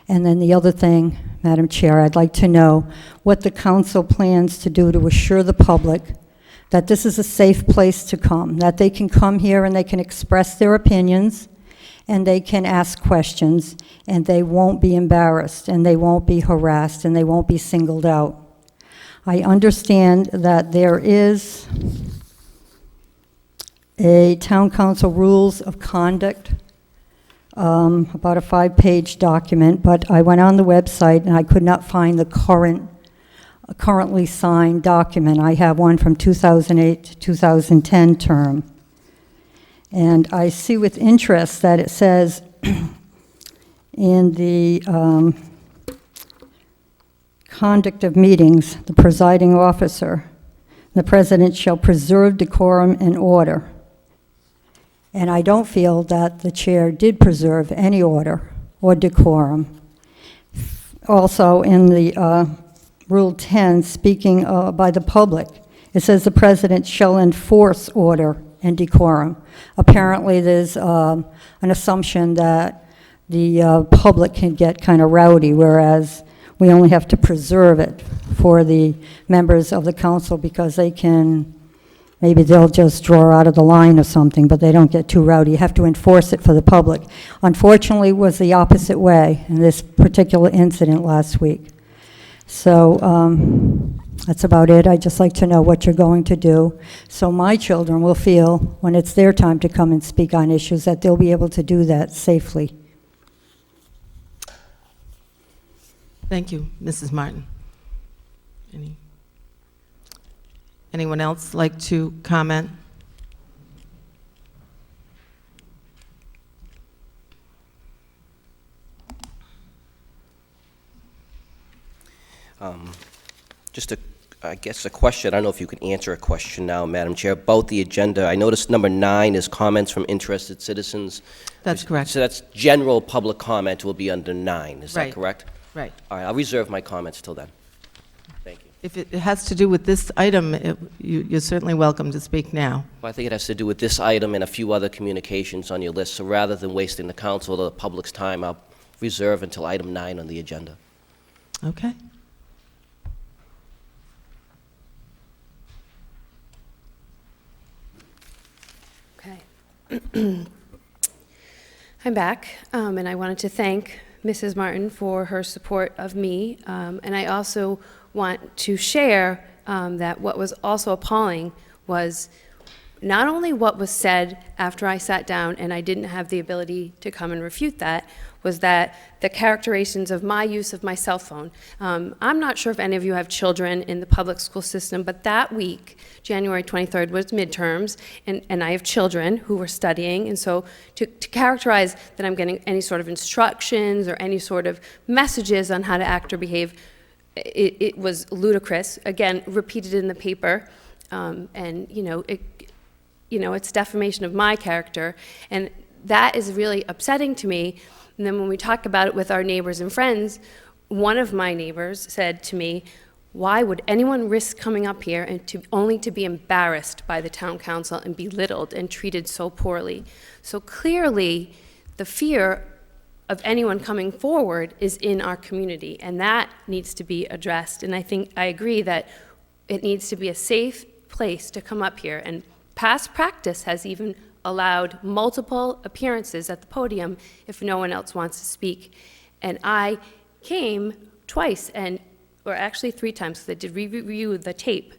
And then the other thing, Madam Chair, I'd like to know what the council plans to do to assure the public that this is a safe place to come, that they can come here and they can express their opinions and they can ask questions and they won't be embarrassed and they won't be harassed and they won't be singled out. I understand that there is a town council rules of conduct, about a 5-page document, but I went on the website and I could not find the currently signed document. I have one from 2008 to 2010 term. And I see with interest that it says in the conduct of meetings, the presiding officer, the president shall preserve decorum and order. And I don't feel that the chair did preserve any order or decorum. Also, in the Rule 10, speaking by the public, it says the president shall enforce order and decorum. Apparently, there's an assumption that the public can get kind of rowdy, whereas we only have to preserve it for the members of the council because they can, maybe they'll just draw out of the line or something, but they don't get too rowdy. You have to enforce it for the public. Unfortunately, it was the opposite way in this particular incident last week. So that's about it. I'd just like to know what you're going to do so my children will feel when it's their time to come and speak on issues that they'll be able to do that safely. Thank you, Mrs. Martin. Anyone else like to comment? Just I guess a question, I don't know if you can answer a question now, Madam Chair, about the agenda. I noticed number 9 is comments from interested citizens. That's correct. So that's general public comment will be under 9, is Right. that correct? Right. All right, I'll reserve my comments till then. Thank you. If it has to do with this item, you're certainly welcome to speak now. Well, I think it has to do with this item and a few other communications on your list, so rather than wasting the council or the public's time, I'll reserve until item 9 on the agenda. Okay. Okay. I'm back, and I wanted to thank Mrs. Martin for her support of me, and I also want to share that what was also appalling was not only what was said after I sat down and I didn't have the ability to come and refute that, was that the characterizations of my use of my cell phone. I'm not sure if any of you have children in the public school system, but that week, January 23rd, was midterms, and I have children who were studying, and so to characterize that I'm getting any sort of instructions or any sort of messages on how to act or behave, it was ludicrous, again, repeated in the paper, and it's defamation of my character, and that is really upsetting to me. And then when we talk about it with our neighbors and friends, one of my neighbors said to me, why would anyone risk coming up here and only to be embarrassed by the town council and belittled and treated so poorly? So clearly, the fear of anyone coming forward is in our community, and that needs to be addressed. And I agree that it needs to be a safe place to come up here, and past practice has even allowed multiple appearances at the podium if no one else wants to speak. And I came twice, or actually 3 times, because I did review the tape.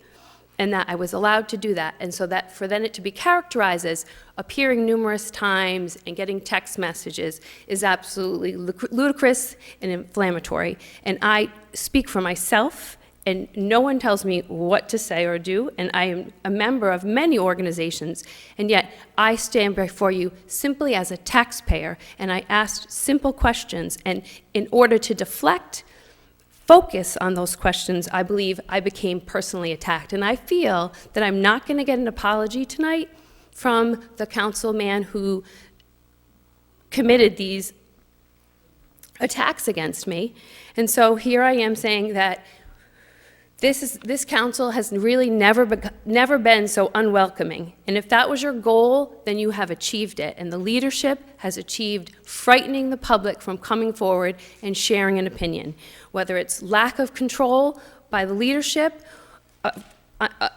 and that I was allowed to do that. And so that for then it to be characterized as appearing numerous times and getting text messages is absolutely ludicrous and inflammatory. And I speak for myself, and no one tells me what to say or do, and I am a member of many organizations, and yet I stand before you simply as a taxpayer, and I asked simple questions, and in order to deflect focus on those questions, I believe I became personally attacked. And I feel that I'm not going to get an apology tonight from the councilman who committed these attacks against me. And so here I am saying that this council has really never been so unwelcoming. And if that was your goal, then you have achieved it. And the leadership has achieved frightening the public from coming forward and sharing an opinion. Whether it's lack of control by the leadership, that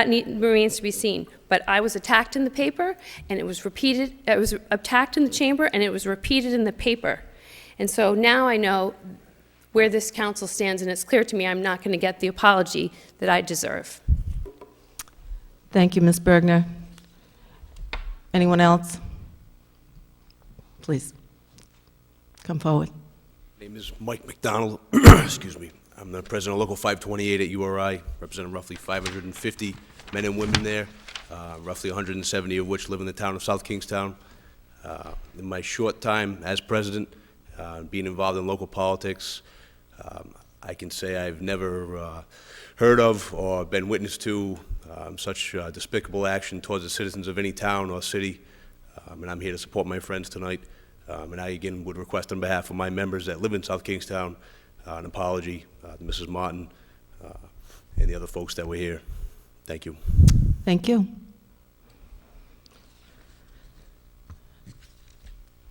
remains to be seen. But I was attacked in the paper, and it was repeated. I was attacked in the chamber, and it was repeated in the paper. And so now I know where this council stands, and it's clear to me I'm not going to get the apology that I deserve. Thank you, Ms. Bergner. Anyone else? Please, come forward. My name is Mike McDonald. Excuse me. I'm the president of Local 528 at URI, representing roughly 550 men and women there, roughly 170 of which live in the town of South Kingstown. In my short time as president, being involved in local politics, I can say I've never heard of or been witness to such despicable action towards the citizens of any town or city, and I'm here to support my friends tonight. And I again would request on behalf of my members that live in South Kingstown an apology to Mrs. Martin and the other folks that were here. Thank you. Thank you.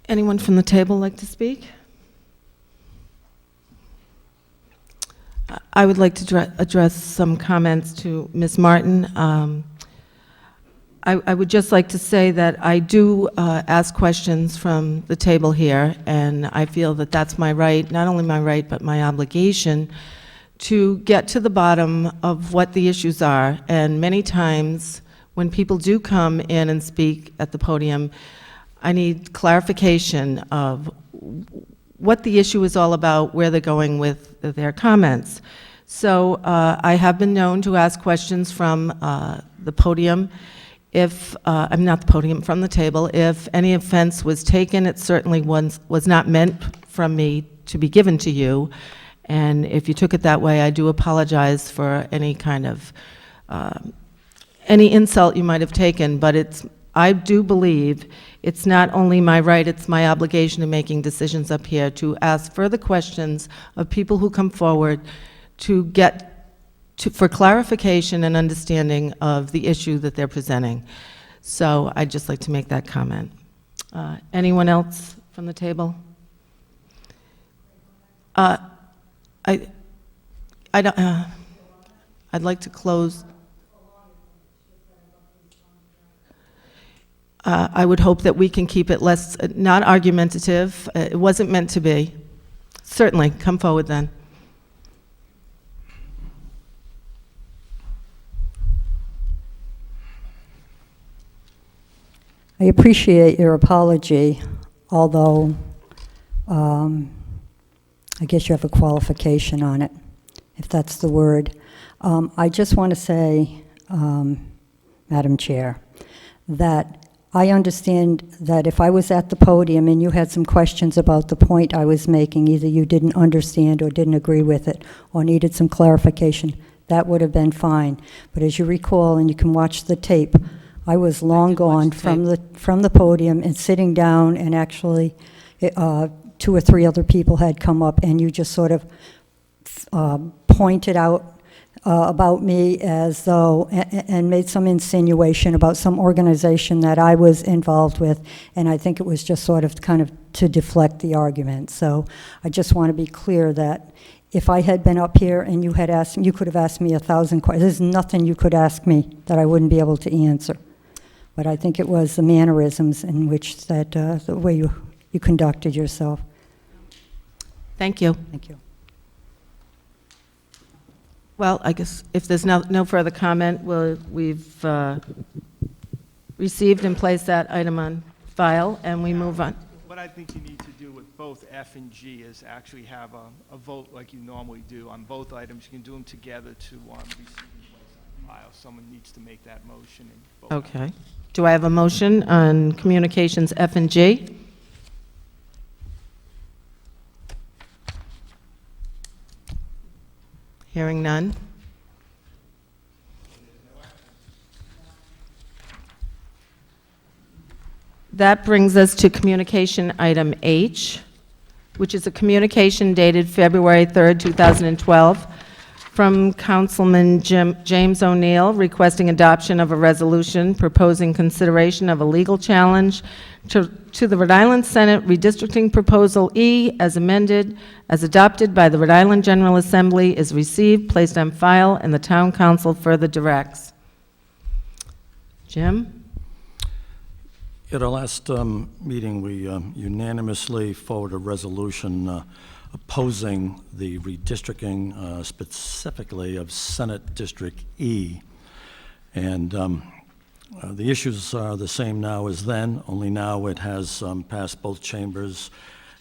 Anyone from the table like to speak? I would like to address some comments to Ms. Martin. I would just like to say that I do ask questions from the table here, and I feel that that's my right, not only my right, but my obligation to get to the bottom of what the issues are. And many times, when people do come in and speak at the podium, I need clarification of what the issue is all about, where they're going with their comments. So I have been known to ask questions from the podium. If, I'm not the podium, from the table. If any offense was taken, it certainly was not meant from me to be given to you. And if you took it that way, I do apologize for any kind of, any insult you might have taken, but I do believe it's not only my right, it's my obligation in making decisions up here to ask further questions of people who come forward to get for clarification and understanding of the issue that they're presenting. So I'd just like to make that comment. Anyone else from the table? I'd like to close. I would hope that we can keep it less, not argumentative. It wasn't meant to be. Certainly, come forward then. I appreciate your apology, although I guess you have a qualification on it, if that's the word. I just want to say, Madam Chair, that I understand that if I was at the podium and you had some questions about the point I was making, either you didn't understand or didn't agree with it or needed some clarification, that would have been fine. But as you recall, and you can watch the tape, I was long gone from the podium and sitting down, and actually 2 or 3 other people had come up, and you just sort of pointed out about me as though, and made some insinuation about some organization that I was involved with, and I think it was just sort of kind of to deflect the argument. So I just want to be clear that if I had been up here and you had asked me, you could have asked me 1,000 questions. There's nothing you could ask me that I wouldn't be able to answer. But I think it was the mannerisms in which that, the way you conducted yourself. Thank you. Thank you. Well, I guess if there's no further comment, we've received and placed that item on file, and we move on. What I think you need to do with both F and G is actually have a vote like you normally do on both items. You can do them together to receive and place on file. Someone needs to make that motion and vote. Okay. Do I have a motion on communications F and G? Hearing none. That brings us to communication item H, which is a communication dated February 3rd, 2012, from Councilman James O'Neill requesting adoption of a resolution proposing consideration of a legal challenge to the Rhode Island Senate redistricting proposal E as amended, as adopted by the Rhode Island General Assembly, is received, placed on file, and the Town Council further directs. Jim? At our last meeting, we unanimously forwarded a resolution opposing the redistricting specifically of Senate District E. And the issues are the same now as then, only now it has passed both chambers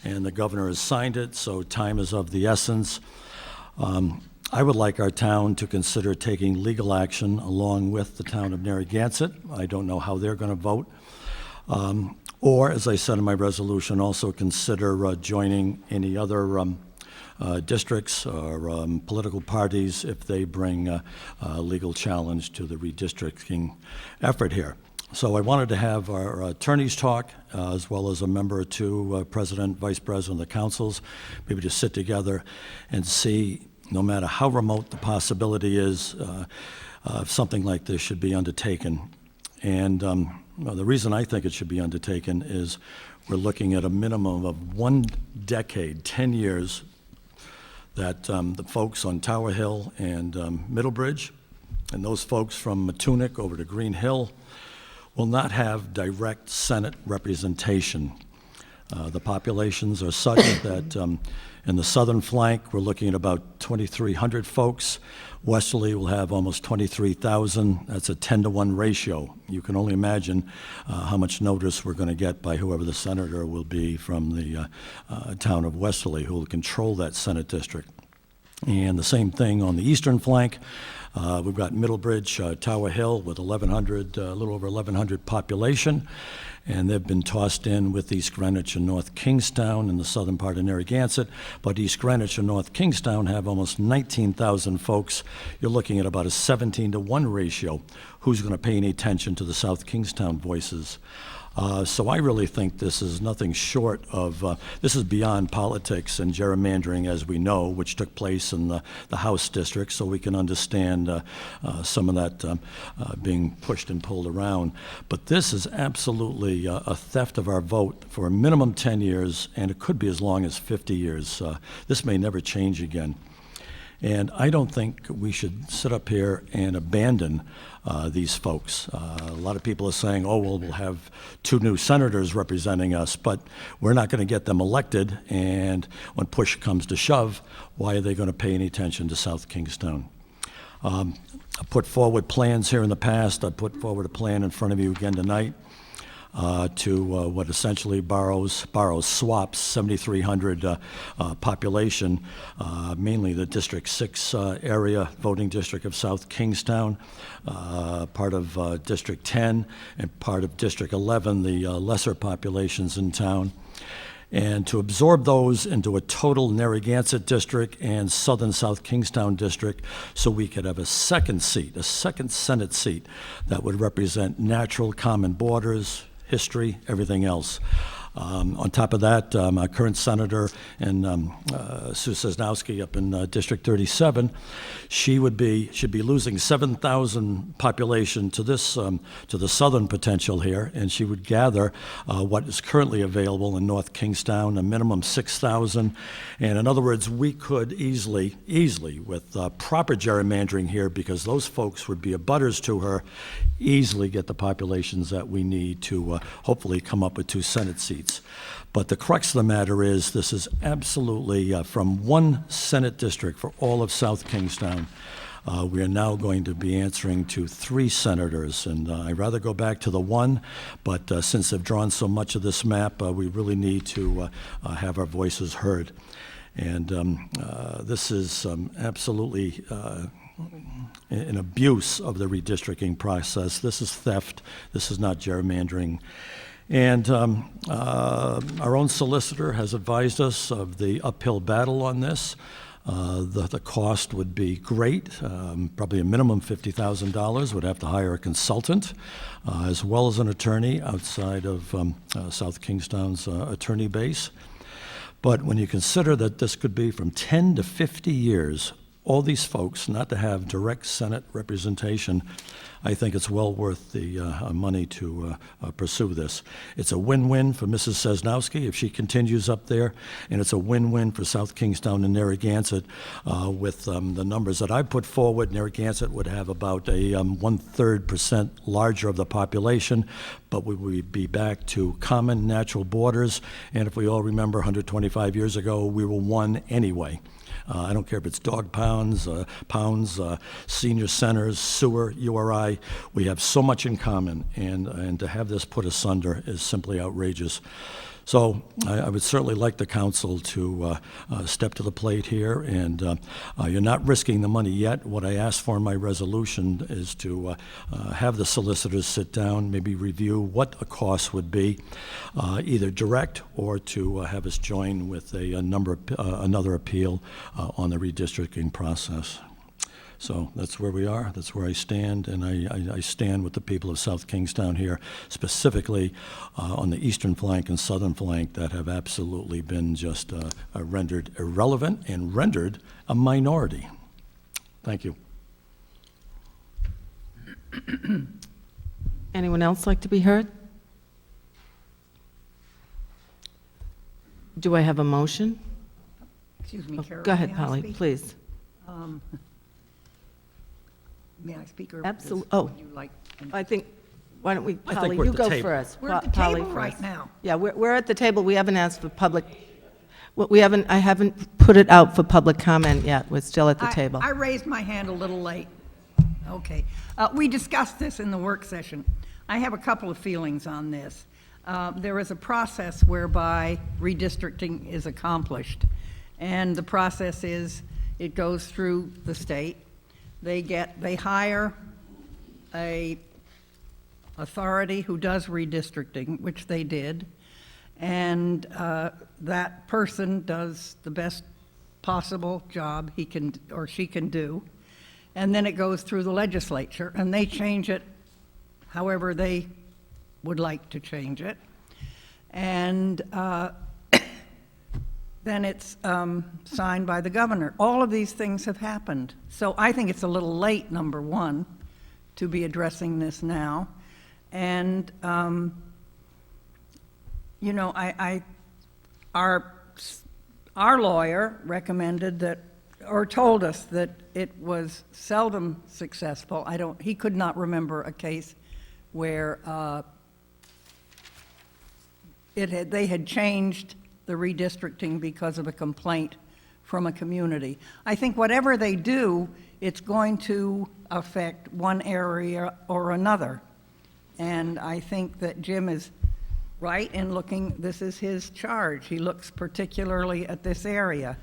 and the governor has signed it, so time is of the essence. I would like our town to consider taking legal action along with the town of Narragansett. I don't know how they're going to vote. Or, as I said in my resolution, also consider joining any other districts or political parties if they bring a legal challenge to the redistricting effort here. So I wanted to have our attorneys talk, as well as a member or two, president, vice president of the councils, maybe just sit together and see, no matter how remote the possibility is, something like this should be undertaken. And well, the reason I think it should be undertaken is we're looking at a minimum of 1 decade, 10 years, that the folks on Tower Hill and Middlebridge, and those folks from Matunic over to Green Hill, will not have direct Senate representation. The populations are such that in the southern flank, we're looking at about 2,300 folks. Westerly will have almost 23,000. That's a 10-to-1 ratio. You can only imagine how much notice we're going to get by whoever the senator will be from the town of Westerly, who will control that Senate district. And the same thing on the eastern flank. We've got Middlebridge, Tower Hill with 1,100, a little over 1,100 population, and they've been tossed in with East Greenwich and North Kingstown in the southern part of Narragansett. But East Greenwich and North Kingstown have almost 19,000 folks. You're looking at about a 17-to-1 ratio. Who's going to pay any attention to the South Kingstown voices? So I really think this is nothing short of, this is beyond politics and gerrymandering, as we know, which took place in the House district, so we can understand some of that being pushed and pulled around. But this is absolutely a theft of our vote for a minimum 10 years, and it could be as long as 50 years. This may never change again. And I don't think we should sit up here and abandon these folks. A lot of people are saying, oh, well, we'll have 2 new senators representing us, but we're not going to get them elected, and when push comes to shove, why are they going to pay any attention to South Kingstown? I put forward plans here in the past. I put forward a plan in front of you again tonight to what essentially swaps 7,300 population, mainly the District 6 area, voting district of South Kingstown, part of District 10, and part of District 11, the lesser populations in town, and to absorb those into a total Narragansett district and southern South Kingstown district, so we could have a second seat, a second Senate seat that would represent natural common borders, history, everything else. On top of that, our current senator and Sue Sosnowski up in District 37, should be losing 7,000 population to this to the southern potential here, and she would gather what is currently available in North Kingstown, a minimum 6,000. And in other words, we could easily with proper gerrymandering here, because those folks would be abutters to her, easily get the populations that we need to hopefully come up with 2 Senate seats. But the crux of the matter is, this is absolutely from 1 Senate district for all of South Kingstown. We are now going to be answering to 3 senators, and I'd rather go back to the one, but since they've drawn so much of this map, we really need to have our voices heard. And this is absolutely an abuse of the redistricting process. This is theft. This is not gerrymandering. And our own solicitor has advised us of the uphill battle on this. The cost would be great, probably a minimum $50,000. Would have to hire a consultant, as well as an attorney outside of South Kingstown's attorney base. But when you consider that this could be from 10 to 50 years, all these folks not to have direct Senate representation, I think it's well worth the money to pursue this. It's a win-win for Mrs. Sosnowski if she continues up there, and it's a win-win for South Kingstown and Narragansett with the numbers that I put forward. Narragansett would have about a 1/3% larger of the population, but we would be back to common natural borders, and if we all remember 125 years ago, we were one anyway. I don't care if it's dog pounds, senior centers, sewer, URI. We have so much in common, and to have this put asunder is simply outrageous. So I would certainly like the council to step to the plate here, and you're not risking the money yet. What I asked for in my resolution is to have the solicitors sit down, maybe review what a cost would be, either direct or to have us join with another appeal on the redistricting process. So that's where we are, that's where I stand, and I stand with the people of South Kingstown here, specifically on the eastern flank and southern flank that have absolutely been just rendered irrelevant and rendered a minority. Thank you. Anyone else like to be heard? Do I have a motion? Excuse me, Carol. Go ahead, may I Polly, speak? please. May I speak, or Absolutely. would Oh, you like? I think, why don't we, I think Polly, we're you at the go table. first. We're at the Polly table right first. now. Yeah, we're at the table. We haven't asked for public, well, I haven't put it out for public comment yet. We're still at the table. I raised my hand a little late. Okay. We discussed this in the work session. I have a couple of feelings on this. There is a process whereby redistricting is accomplished, and the process is it goes through the state. They hire a authority who does redistricting, which they did, and that person does the best possible job he can or she can do, and then it goes through the legislature, and they change it however they would like to change it, and then it's signed by the governor. All of these things have happened. So I think it's a little late, number one, to be addressing this now. And, you know, our lawyer recommended that, or told us that it was seldom successful. He could not remember a case where they had changed the redistricting because of a complaint from a community. I think whatever they do, it's going to affect one area or another. And I think that Jim is right in looking, this is his charge. He looks particularly at this area.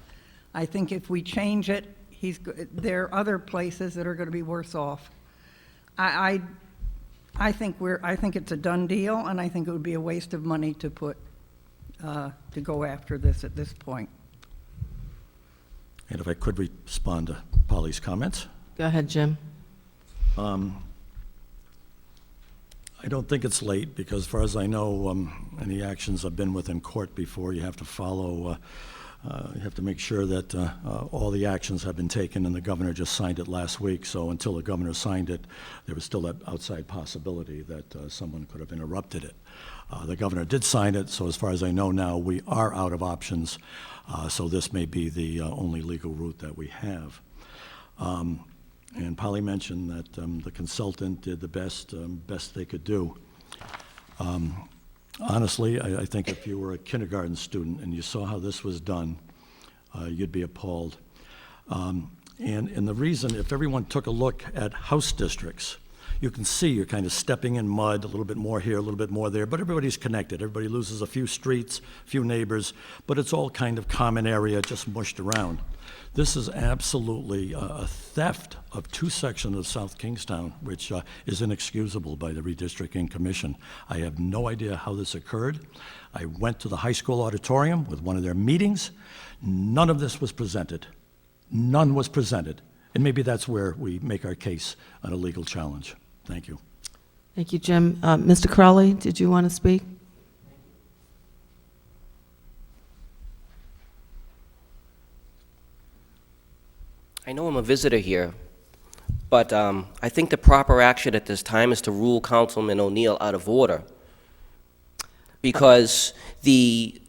I think if we change it, there are other places that are going to be worse off. I think it's a done deal, and I think it would be a waste of money to go after this at this point. And if I could respond to Polly's comments. Go ahead, Jim. I don't think it's late, because as far as I know, any actions have been within court before. You have to follow, you have to make sure that all the actions have been taken, and the governor just signed it last week. So until the governor signed it, there was still that outside possibility that someone could have interrupted it. The governor did sign it, so as far as I know now, we are out of options. So this may be the only legal route that we have. And Polly mentioned that the consultant did the best they could do. Honestly, I think if you were a kindergarten student and you saw how this was done, you'd be appalled. And the reason, if everyone took a look at house districts, you can see you're kind of stepping in mud, a little bit more here, a little bit more there, but everybody's connected. Everybody loses a few streets, a few neighbors, but it's all kind of common area, just mushed around. This is absolutely a theft of 2 sections of South Kingstown, which is inexcusable by the Redistricting Commission. I have no idea how this occurred. I went to the high school auditorium with one of their meetings. None of this was presented. None was presented. And maybe that's where we make our case on a legal challenge. Thank you. Thank you, Jim. Mr. Crowley, did you want to speak? I know I'm a visitor here, but I think the proper action at this time is to rule Councilman O'Neill out of order, because the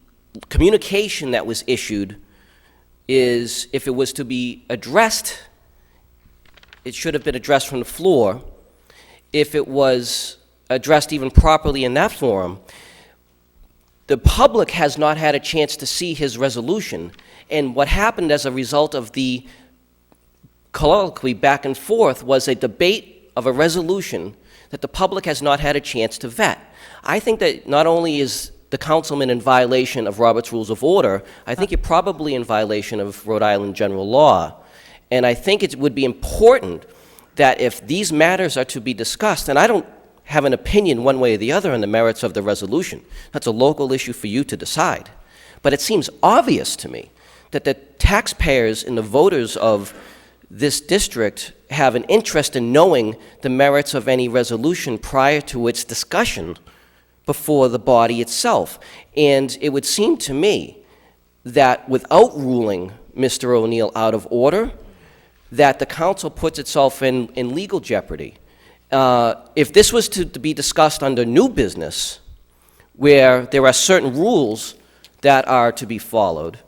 communication that was issued is, if it was to be addressed, it should have been addressed from the floor. If it was addressed even properly in that forum, the public has not had a chance to see his resolution, and what happened as a result of the colloquy back and forth was a debate of a resolution that the public has not had a chance to vet. I think that not only is the councilman in violation of Robert's Rules of Order, I think you're probably in violation of Rhode Island general law. And I think it would be important that if these matters are to be discussed, and I don't have an opinion one way or the other on the merits of the resolution, that's a local issue for you to decide. But it seems obvious to me that the taxpayers and the voters of this district have an interest in knowing the merits of any resolution prior to its discussion before the body itself. And it would seem to me that without ruling Mr. O'Neill out of order, that the council puts itself in legal jeopardy. If this was to be discussed under new business, where there are certain rules that are to be followed,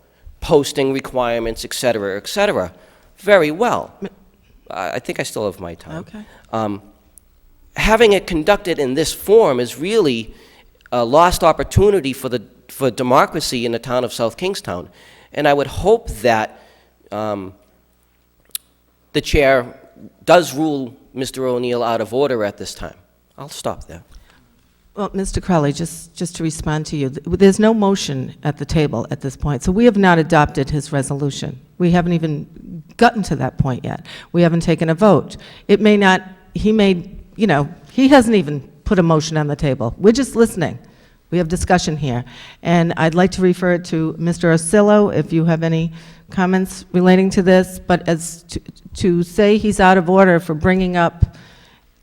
posting requirements, et cetera, very well. I think I still have my time. Okay. Having it conducted in this form is really a lost opportunity for democracy in the town of South Kingstown. And I would hope that the chair does rule Mr. O'Neill out of order at this time. I'll stop there. Well, Mr. Crowley, just to respond to you, there's no motion at the table at this point, so we have not adopted his resolution. We haven't even gotten to that point yet. We haven't taken a vote. It may not, he may, he hasn't even put a motion on the table. We're just listening. We have discussion here. And I'd like to refer it to Mr. Osillo, if you have any comments relating to this, but as to say he's out of order for bringing up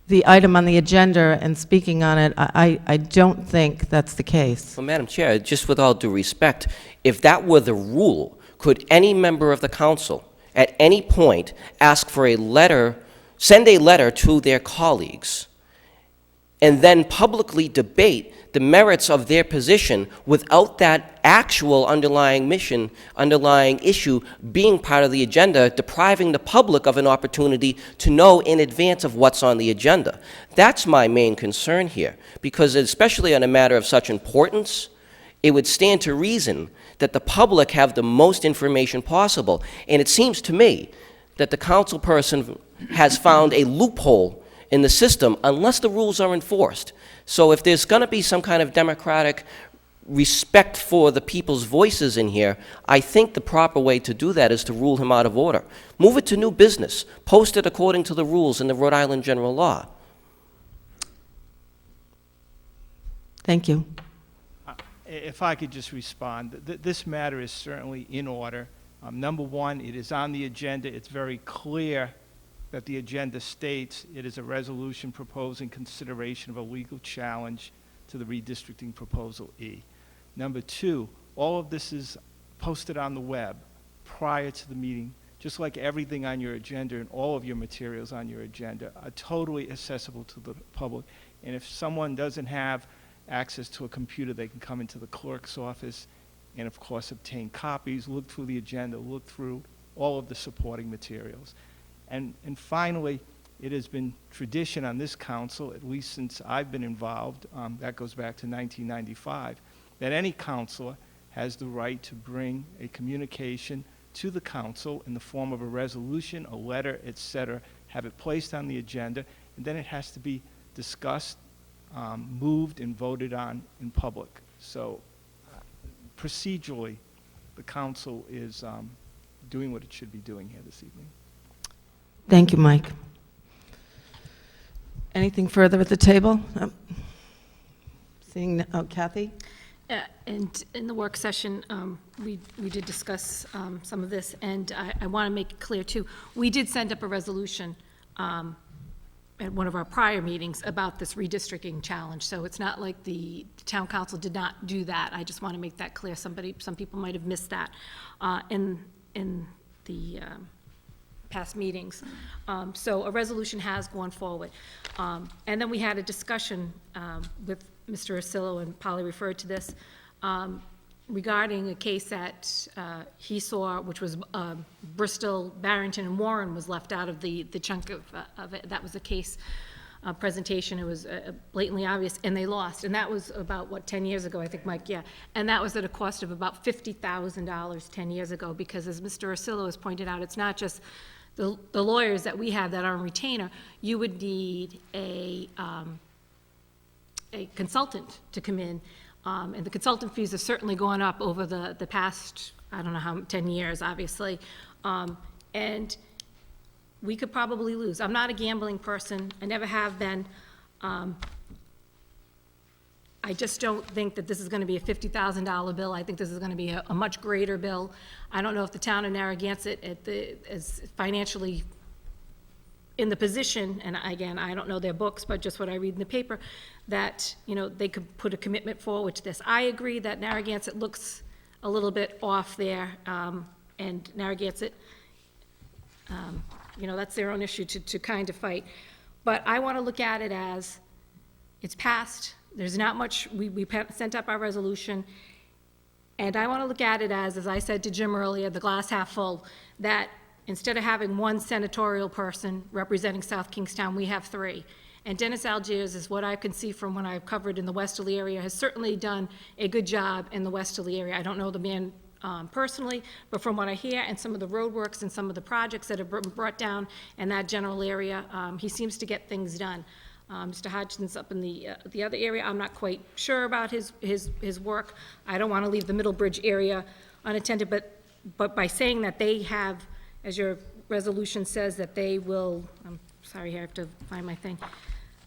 the item on the agenda and speaking on it, I don't think that's the case. Well, Madam Chair, just with all due respect, if that were the rule, could any member of the council at any point ask for a letter, send a letter to their colleagues, and then publicly debate the merits of their position without that actual underlying issue being part of the agenda, depriving the public of an opportunity to know in advance of what's on the agenda? That's my main concern here, because especially on a matter of such importance, it would stand to reason that the public have the most information possible. And it seems to me that the council person has found a loophole in the system unless the rules are enforced. So if there's going to be some kind of democratic respect for the people's voices in here, I think the proper way to do that is to rule him out of order. Move it to new business. Post it according to the rules in the Rhode Island general law. Thank you. If I could just respond, this matter is certainly in order. Number one, it is on the agenda. It's very clear that the agenda states it is a resolution proposing consideration of a legal challenge to the redistricting proposal E. Number two, all of this is posted on the web prior to the meeting, just like everything on your agenda and all of your materials on your agenda are totally accessible to the public. And if someone doesn't have access to a computer, they can come into the clerk's office and, of course, obtain copies, look through the agenda, look through all of the supporting materials. And finally, it has been tradition on this council, at least since I've been involved, that goes back to 1995, that any councilor has the right to bring a communication to the council in the form of a resolution, a letter, et cetera, have it placed on the agenda, and then it has to be discussed, moved, and voted on in public. So procedurally, the council is doing what it should be doing here this evening. Thank you, Mike. Anything further at the table? Seeing, Kathy? And in the work session, we did discuss some of this, and I want to make it clear, too. We did send up a resolution at one of our prior meetings about this redistricting challenge, so it's not like the town council did not do that. I just want to make that clear. Some people might have missed that in the past meetings. So a resolution has gone forward. And then we had a discussion with Mr. Ursillo, and Polly referred to this, regarding a case that he saw, which was Bristol, Barrington, and Warren was left out of the chunk of it. That was a case presentation. It was blatantly obvious, and they lost. And that was about, what, 10 years ago, I think, Mike? Yeah. And that was at a cost of about $50,000 10 years ago, because as Mr. Ursillo has pointed out, it's not just the lawyers that we have that are on retainer. You would need a consultant to come in, and the consultant fees have certainly gone up over the past, I don't know how, 10 years, obviously, and we could probably lose. I'm not a gambling person, I never have been. I just don't think that this is going to be a $50,000 bill. I think this is going to be a much greater bill. I don't know if the town of Narragansett is financially in the position, and again, I don't know their books, but just what I read in the paper, that, you know, they could put a commitment forward to this. I agree that Narragansett looks a little bit off there, and Narragansett, you know, that's their own issue to kind of fight. But I want to look at it as it's passed. There's not much, we sent up our resolution, and I want to look at it as I said to Jim earlier, the glass half full, that instead of having one senatorial person representing South Kingstown, we have 3. And Dennis Algiers, is what I can see from when I've covered in the Westerly area, has certainly done a good job in the Westerly area. I don't know the man personally, but from what I hear and some of the roadworks and some of the projects that have been brought down in that general area, he seems to get things done. Mr. Hodgson's up in the other area. I'm not quite sure about his work. I don't want to leave the Middlebridge area unattended, but by saying that they have, as your resolution says, that they will, I'm sorry, I have to find my thing,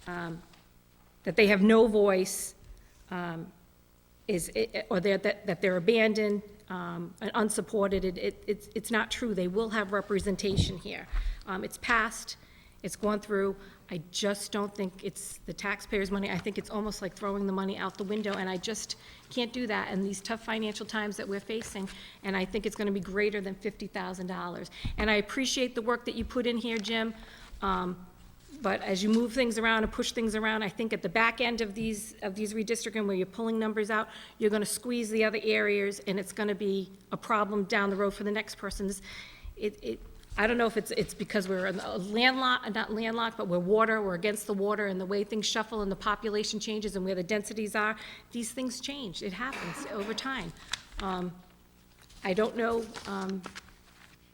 that they have no voice, or that they're abandoned, and unsupported, it's not true. They will have representation here. It's passed, it's gone through. I just don't think it's the taxpayers' money. I think it's almost like throwing the money out the window, and I just can't do that in these tough financial times that we're facing, and I think it's going to be greater than $50,000. And I appreciate the work that you put in here, Jim, but as you move things around and push things around, I think at the back end of these redistricting, where you're pulling numbers out, you're going to squeeze the other areas, and it's going to be a problem down the road for the next person. I don't know if it's because we're landlocked, not landlocked, but we're against the water, and the way things shuffle and the population changes and where the densities are, these things change. It happens over time. I don't know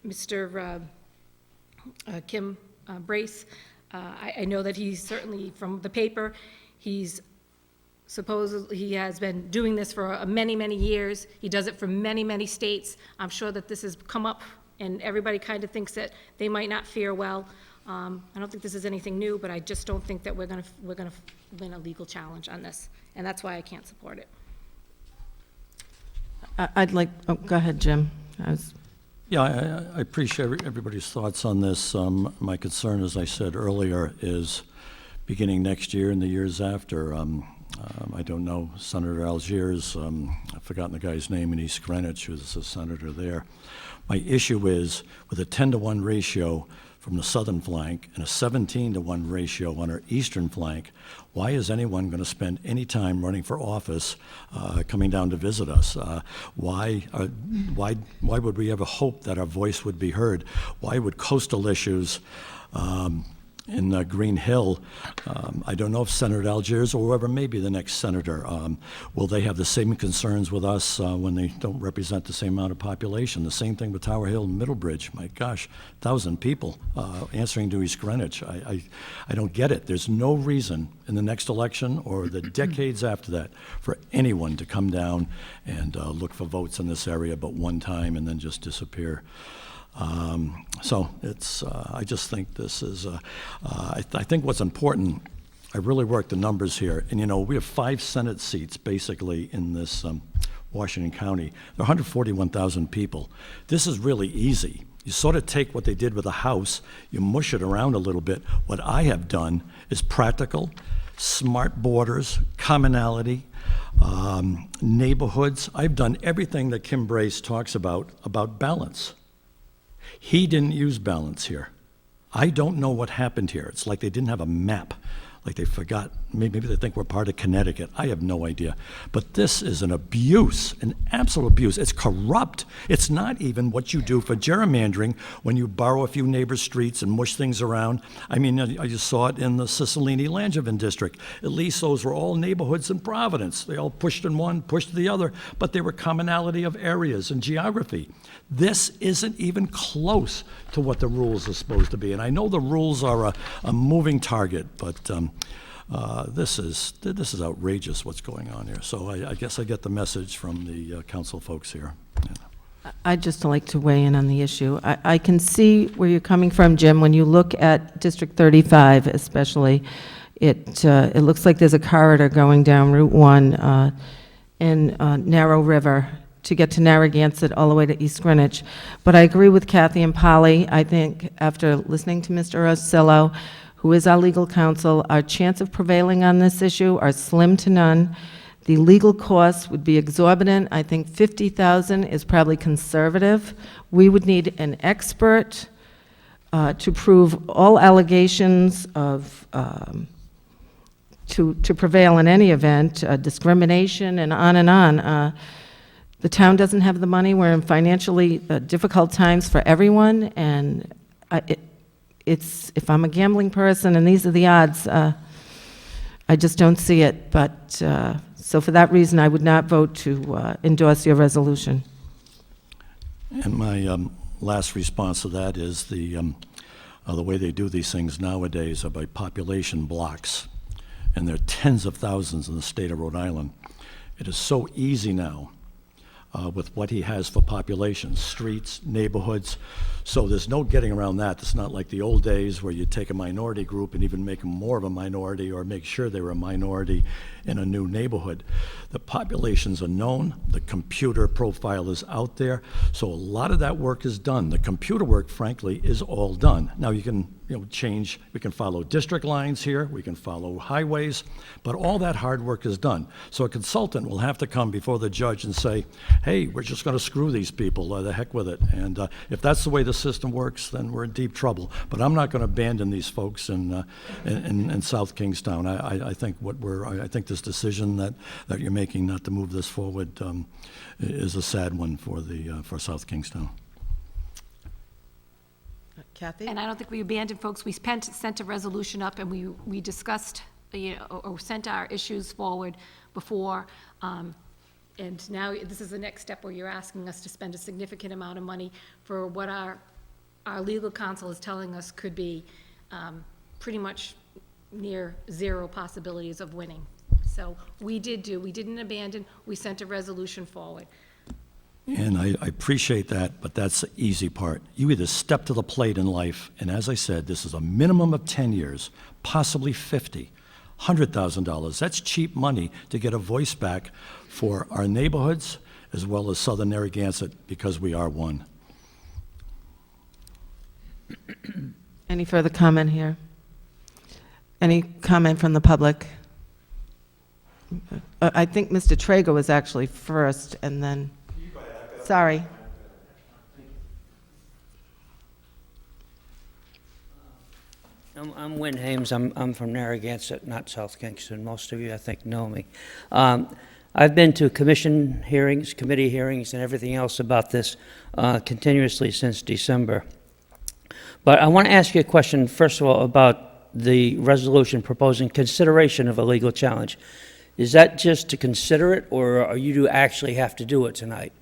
Mr. Kim Brace. I know that he's certainly, from the paper, he has been doing this for many, many years. He does it for many, many states. I'm sure that this has come up, and everybody kind of thinks that they might not fare well. I don't think this is anything new, but I just don't think that we're gonna win a legal challenge on this, and that's why I can't support it. Go ahead, Jim. Yeah, I appreciate everybody's thoughts on this. My concern, as I said earlier, is beginning next year and the years after. I don't know Senator Algiers. I've forgotten the guy's name in East Greenwich, who's a senator there. My issue is, with a 10-to-1 ratio from the southern flank and a 17-to-1 ratio on our eastern flank, why is anyone going to spend any time running for office coming down to visit us? Why would we ever hope that our voice would be heard? Why would coastal issues in Green Hill, I don't know if Senator Algiers or whoever may be the next senator, will they have the same concerns with us when they don't represent the same amount of population? The same thing with Tower Hill and Middlebridge. My gosh, 1,000 people answering to East Greenwich. I don't get it. There's no reason in the next election or the decades after that for anyone to come down and look for votes in this area but one time and then just disappear. So it's, I just think this is, I think what's important, I really worked the numbers here, and you know, we have 5 Senate seats basically in this Washington County. There are 141,000 people. This is really easy. You sort of take what they did with the House, you mush it around a little bit. What I have done is practical, smart borders, commonality, neighborhoods. I've done everything that Kim Brace talks about balance. He didn't use balance here. I don't know what happened here. It's like they didn't have a map, like they forgot. Maybe they think we're part of Connecticut. I have no idea. But this is an abuse, an absolute abuse. It's corrupt. It's not even what you do for gerrymandering when you borrow a few neighbors' streets and mush things around. I mean, I just saw it in the Cicilline-Langevin district. At least those were all neighborhoods in Providence. They all pushed in one, pushed the other, but they were commonality of areas and geography. This isn't even close to what the rules are supposed to be. And I know the rules are a moving target, but this is outrageous what's going on here. So I guess I get the message from the council folks here. Yeah. I'd just like to weigh in on the issue. I can see where you're coming from, Jim. When you look at District 35 especially, it looks like there's a corridor going down Route 1 in Narrow River to get to Narragansett all the way to East Greenwich. But I agree with Kathy and Polly. I think after listening to Mr. Ursillo, who is our legal counsel, our chance of prevailing on this issue are slim to none. The legal costs would be exorbitant. I think $50,000 is probably conservative. We would need an expert to prove all allegations of to prevail in any event, discrimination and on and on. The town doesn't have the money. We're in financially difficult times for everyone, and it's, if I'm a gambling person and these are the odds, I just don't see it. But, so for that reason, I would not vote to endorse your resolution. And my last response to that is the way they do these things nowadays are by population blocks, and there are tens of thousands in the state of Rhode Island. It is so easy now with what he has for population, streets, neighborhoods. So there's no getting around that. It's not like the old days where you take a minority group and even make them more of a minority or make sure they were a minority in a new neighborhood. The populations are known, the computer profile is out there, so a lot of that work is done. The computer work, frankly, is all done. Now you can change, we can follow district lines here, we can follow highways, but all that hard work is done. So a consultant will have to come before the judge and say, hey, we're just going to screw these people, the heck with it. And if that's the way the system works, then we're in deep trouble. But I'm not going to abandon these folks in South Kingstown. I think I think this decision that you're making not to move this forward is a sad one for South Kingstown. Kathy? And I don't think we abandoned folks. We sent a resolution up, and we discussed, or sent our issues forward before. And now this is the next step where you're asking us to spend a significant amount of money for what our legal counsel is telling us could be pretty much near zero possibilities of winning. So we didn't abandon, we sent a resolution forward. And I appreciate that, but that's the easy part. You either step to the plate in life, and as I said, this is a minimum of 10 years, possibly 50, $100,000. That's cheap money to get a voice back for our neighborhoods as well as Southern Narragansett, because we are one. Any further comment here? Any comment from the public? I think Mr. Traeger was actually first, and then, sorry. I'm Wynn Hames. I'm from Narragansett, not South Kingston. Most of you, I think, know me. I've been to commission hearings, committee hearings, and everything else about this continuously since December. But I want to ask you a question, first of all, about the resolution proposing consideration of a legal challenge. Is that just to consider it, or are you to actually have to do it tonight?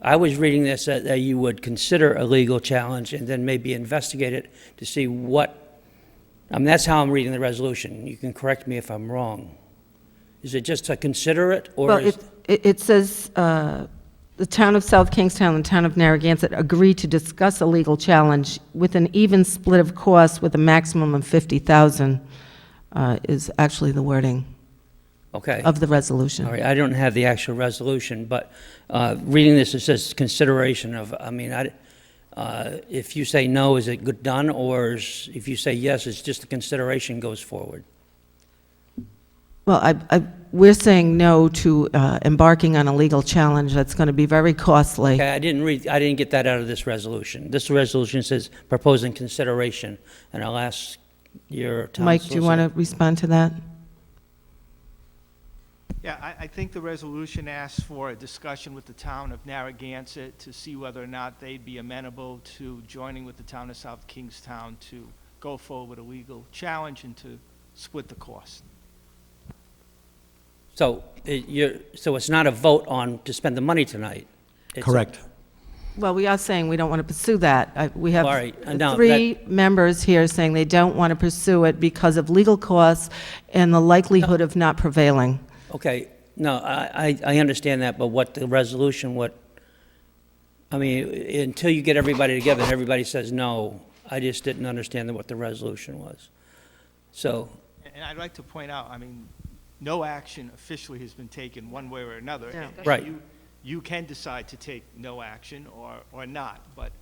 I was reading this that you would consider a legal challenge and then maybe investigate it to see what, I mean, that's how I'm reading the resolution. You can correct me if I'm wrong. Is it just to consider it, or Well, is... it says, the town of South Kingstown and the town of Narragansett agree to discuss a legal challenge with an even split of costs with a maximum of $50,000, is actually the wording Okay. of the resolution. All right, I don't have the actual resolution, but reading this, it says consideration of, I mean, if you say no, is it good done, or if you say yes, it's just a consideration goes forward? Well, we're saying no to embarking on a legal challenge that's going to be very costly. Okay, I didn't get that out of this resolution. This resolution says proposing consideration, and I'll ask your town Mike, do you want to respond to that? Yeah, I think the resolution asks for a discussion with the town of Narragansett to see whether or not they'd be amenable to joining with the town of South Kingstown to go forward with a legal challenge and to split the cost. So it's not a vote on to spend the money tonight? It's Correct. Well, we are saying we don't want to pursue that. We have All right, and now three members here saying they don't want to pursue it because of legal costs and the likelihood of not prevailing. Okay, no, I understand that, but what the resolution, I mean, until you get everybody together and everybody says no, I just didn't understand what the resolution was. So, And I'd like to point out, I mean, no action officially has been taken one way or another. Yeah. And Right. You can decide to take no action or not, but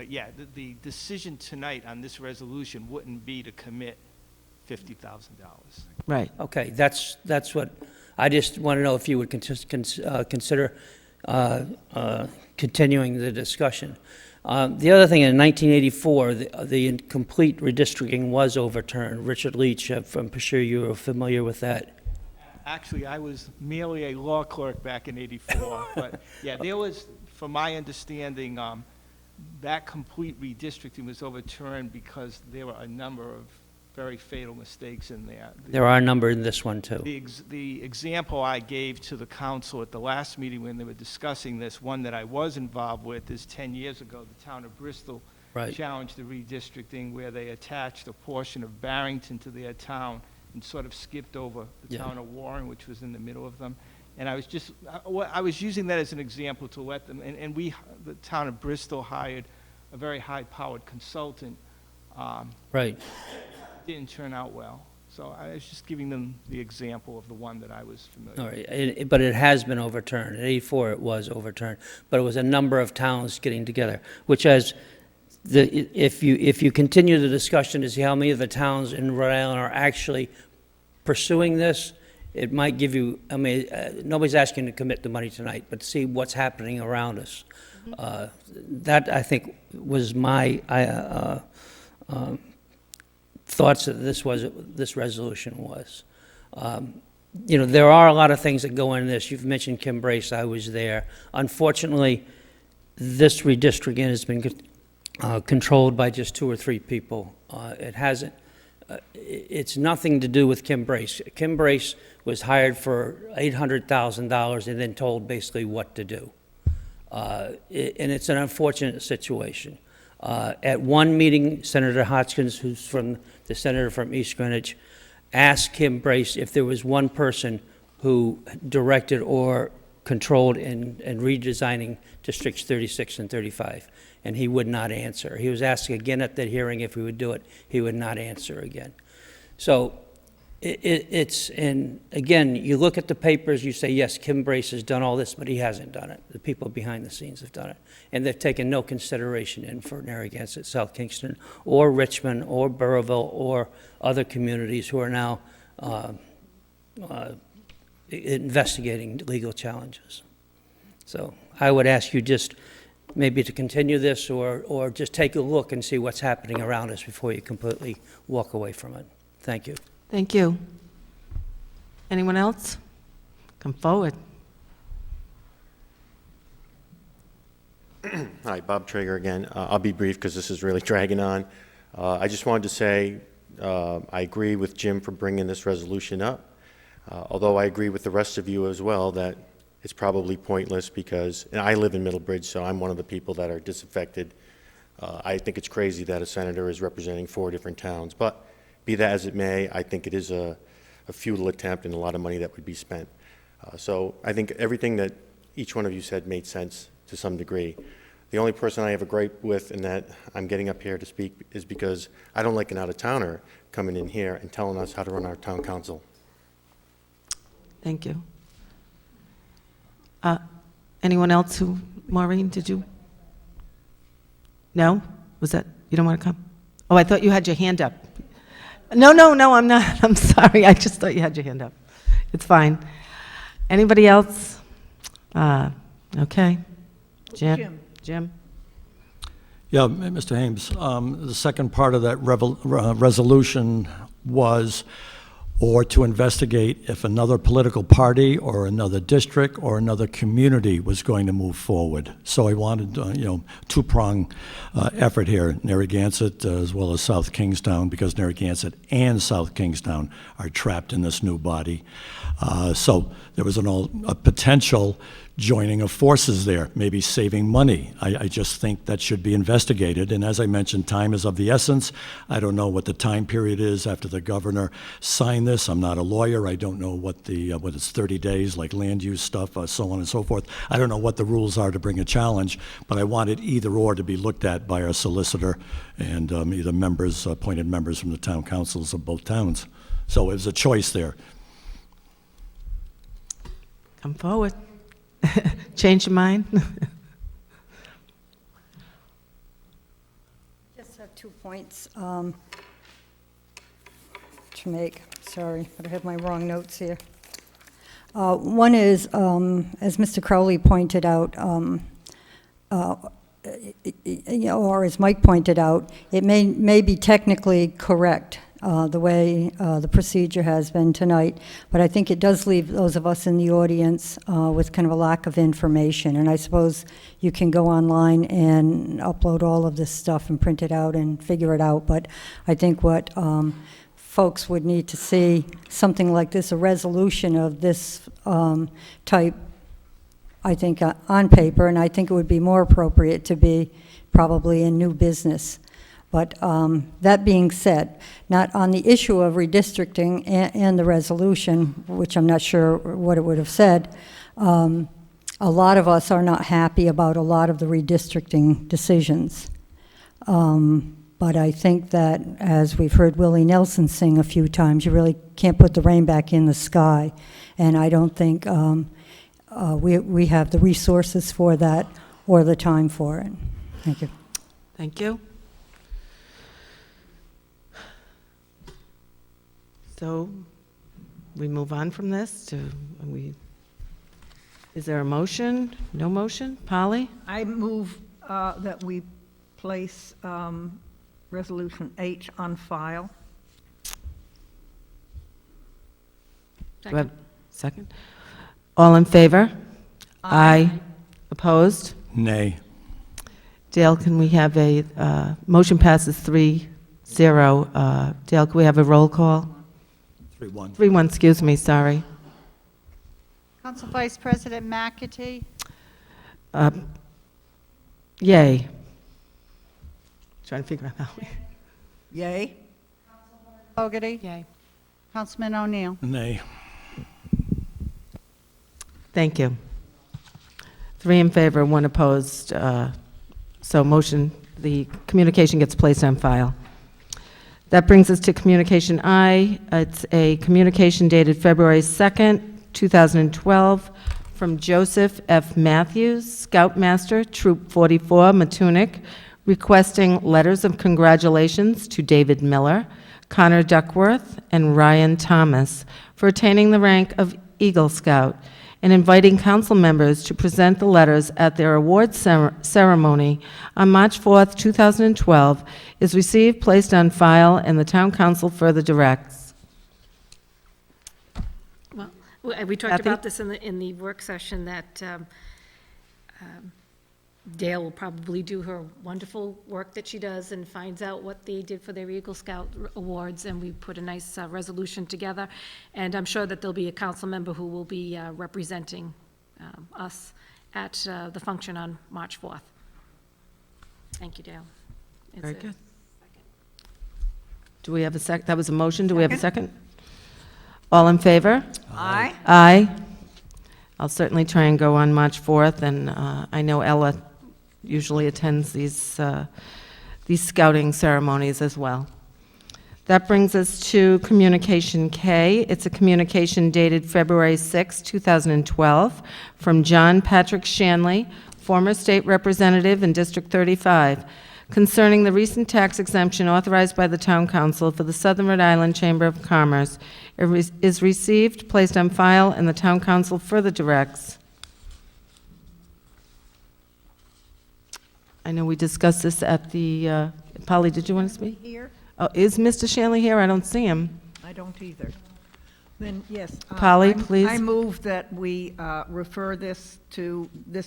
yeah, the decision tonight on this resolution wouldn't be to commit $50,000. Right. okay, that's what, I just want to know if you would consider continuing the discussion. The other thing, in 1984, the incomplete redistricting was overturned. Richard Leach, I'm sure you are familiar with that. Actually, I was merely a law clerk back in '84, but yeah, there was, from my understanding, that complete redistricting was overturned because there were a number of very fatal mistakes in there. There are a number in this one, too. The example I gave to the council at the last meeting when they were discussing this, one that I was involved with, is 10 years ago, the town of Bristol Right. challenged the redistricting where they attached a portion of Barrington to their town and sort of skipped over the Yeah. town of Warren, which was in the middle of them. And I was just, I was using that as an example to let them, and we, the town of Bristol hired a very high-powered consultant. Right. Didn't turn out well. So I was just giving them the example of the one that I was familiar All with. right, but it has been overturned. In '84, it was overturned, but it was a number of towns getting together, which has, if you continue the discussion to see how many of the towns in Rhode Island are actually pursuing this, it might give you, I mean, nobody's asking to commit the money tonight, but see what's happening around us. That, I think, was my thoughts that this resolution was. You know, there are a lot of things that go into this. You've mentioned Kim Brace, I was there. Unfortunately, this redistricting has been controlled by just 2 or 3 people. It hasn't, it's nothing to do with Kim Brace. Kim Brace was hired for $800,000 and then told basically what to do. And it's an unfortunate situation. At one meeting, Senator Hotchkiss, who's the senator from East Greenwich, asked Kim Brace if there was one person who directed or controlled in redesigning districts 36 and 35, and he would not answer. He was asked again at that hearing if we would do it. He would not answer again. So and again, you look at the papers, you say, yes, Kim Brace has done all this, but he hasn't done it. The people behind the scenes have done it. And they've taken no consideration in for Narragansett, South Kingston, or Richmond, or Burrillville, or other communities who are now investigating legal challenges. So I would ask you just maybe to continue this or just take a look and see what's happening around us before you completely walk away from it. Thank you. Thank you. Anyone else? Come forward. Hi, Bob Traeger again. I'll be brief because this is really dragging on. I just wanted to say, I agree with Jim for bringing this resolution up, although I agree with the rest of you as well that it's probably pointless because, and I live in Middlebridge, so I'm one of the people that are disaffected. I think it's crazy that a senator is representing 4 different towns, but be that as it may, I think it is a futile attempt and a lot of money that would be spent. So I think everything that each one of you said made sense to some degree. The only person I have a gripe with and that I'm getting up here to speak is because I don't like an out-of-towner coming in here and telling us how to run our town council. Thank you. Anyone else who, Maureen, did you? No? Was that, you don't want to come? Oh, I thought you had your hand up. No, I'm not. I'm sorry. I just thought you had your hand up. It's fine. Anybody else? Okay. Jim? Yeah, Mr. Hames, the second part of that resolution was, or to investigate if another political party or another district or another community was going to move forward. So I wanted, two-prong effort here, Narragansett as well as South Kingstown, because Narragansett and South Kingstown are trapped in this new body. So there was a potential joining of forces there, maybe saving money. I just think that should be investigated. And as I mentioned, time is of the essence. I don't know what the time period is after the governor signed this. I'm not a lawyer. I don't know what what it's 30 days, like land use stuff, so on and so forth. I don't know what the rules are to bring a challenge, but I wanted either or to be looked at by our solicitor and either members, appointed members from the town councils of both towns. So it was a choice there. Come forward. Change your mind? Just have 2 points to make. Sorry, but I have my wrong notes here. One is, as Mr. Crowley pointed out, or as Mike pointed out, it may be technically correct the way the procedure has been tonight, but I think it does leave those of us in the audience with kind of a lack of information. And I suppose you can go online and upload all of this stuff and print it out and figure it out, but I think what folks would need to see, something like this, a resolution of this type, I think on paper, and I think it would be more appropriate to be probably in new business. But that being said, not on the issue of redistricting and the resolution, which I'm not sure what it would have said, a lot of us are not happy about a lot of the redistricting decisions. But I think that, as we've heard Willie Nelson sing a few times, you really can't put the rain back in the sky. And I don't think we have the resources for that or the time for it. Thank you. Thank you. So we move on from this to, is there a motion? No motion? Polly? I move that we place Resolution H on file. Do I have a second? All in favor? Aye. Opposed? Nay. Dale, can we have a, motion passes 3-0. Dale, can we have a roll call? 3-1. 3-1, excuse me, sorry. Council Vice President McAtee, Yay. Trying to figure out how. Yay? Fogarty, Yay. Councilman O'Neill. Nay. Thank you. 3 in favor, 1 opposed. So motion, the communication gets placed on file. That brings us to communication I. It's a communication dated February 2nd, 2012, from Joseph F. Matthews, Scoutmaster, Troop 44, Matunic, requesting letters of congratulations to David Miller, Connor Duckworth, and Ryan Thomas for attaining the rank of Eagle Scout, and inviting council members to present the letters at their award ceremony on March 4th, 2012, is received, placed on file, and the town council further directs. Well, we talked Kathy? about this in the work session, that Dale will probably do her wonderful work that she does and finds out what they did for their Eagle Scout awards, and we put a nice resolution together. And I'm sure that there'll be a council member who will be representing us at the function on March 4th. Thank you, Dale. It's Very a- good. Do we have a sec, that was a motion, do we have a second? All in favor? Aye. Aye. I'll certainly try and go on March 4th, and I know Ella usually attends these scouting ceremonies as well. That brings us to Communication K. It's a communication dated February 6, 2012, from John Patrick Shanley, former state representative in District 35, concerning the recent tax exemption authorized by the Town Council for the Southern Rhode Island Chamber of Commerce. It is received, placed on file, and the Town Council further directs. I know we discussed this at the, Polly, did you want to speak? Here? Oh, is Mr. Shanley here? I don't see him. I don't either. Then, yes. Polly, please. I move that we refer this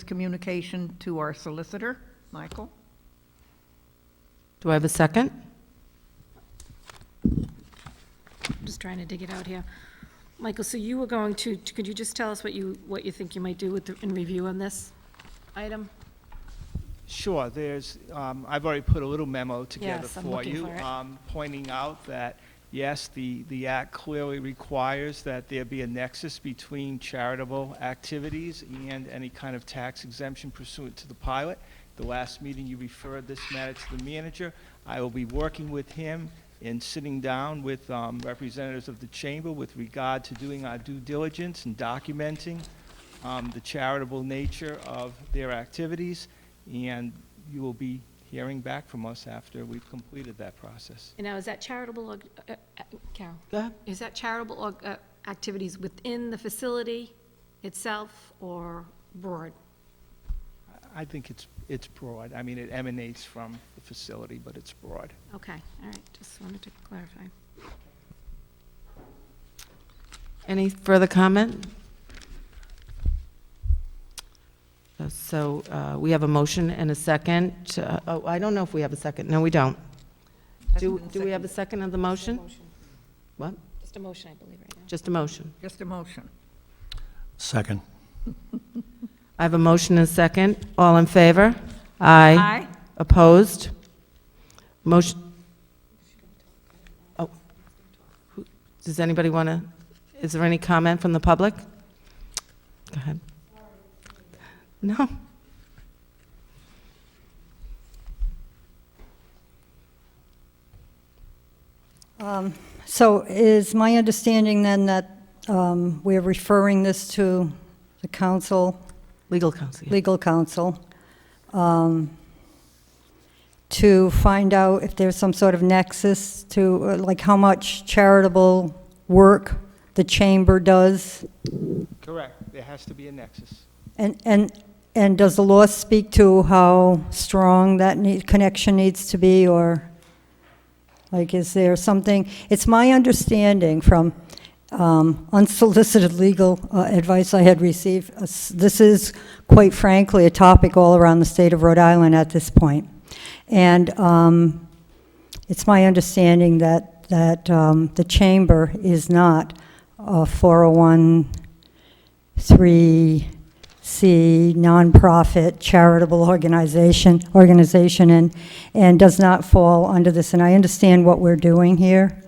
communication to our solicitor, Michael. Do I have a second? I'm just trying to dig it out here. Michael, so you were going to, could you just tell us what you think you might do with in review on this item? Sure, there's, I've already put a little memo together Yes, I'm for looking you, for it. pointing out that, yes, the act clearly requires that there be a nexus between charitable activities and any kind of tax exemption pursuant to the pilot. The last meeting, you referred this matter to the manager. I will be working with him in sitting down with representatives of the chamber with regard to doing our due diligence and documenting the charitable nature of their activities, and you will be hearing back from us after we've completed that process. And now, is that charitable, Carol? Go ahead. Is that charitable activities within the facility itself or broad? I think it's broad. I mean, it emanates from the facility, but it's broad. Okay, all right, just wanted to clarify. Any further comment? So we have a motion and a second. Oh, I don't know if we have a second. No, we don't. Do we have a second of the motion? What? Just a motion, I believe, right now. Just a motion. Just a motion. Second. I have a motion and a second. All in favor? Aye. Aye. Opposed? Motion. Oh. Does anybody want to, is there any comment from the public? Go ahead. No. So is my understanding then that we're referring this to the council, Legal counsel. Yeah. legal counsel, to find out if there's some sort of nexus to, like, how much charitable work the chamber does? Correct. There has to be a nexus. And does the law speak to how strong that connection needs to be, or, like, is there something? It's my understanding from unsolicited legal advice I had received, this is, quite frankly, a topic all around the state of Rhode Island at this point. And it's my understanding that the chamber is not a 401(c) nonprofit charitable organization and does not fall under this. And I understand what we're doing here,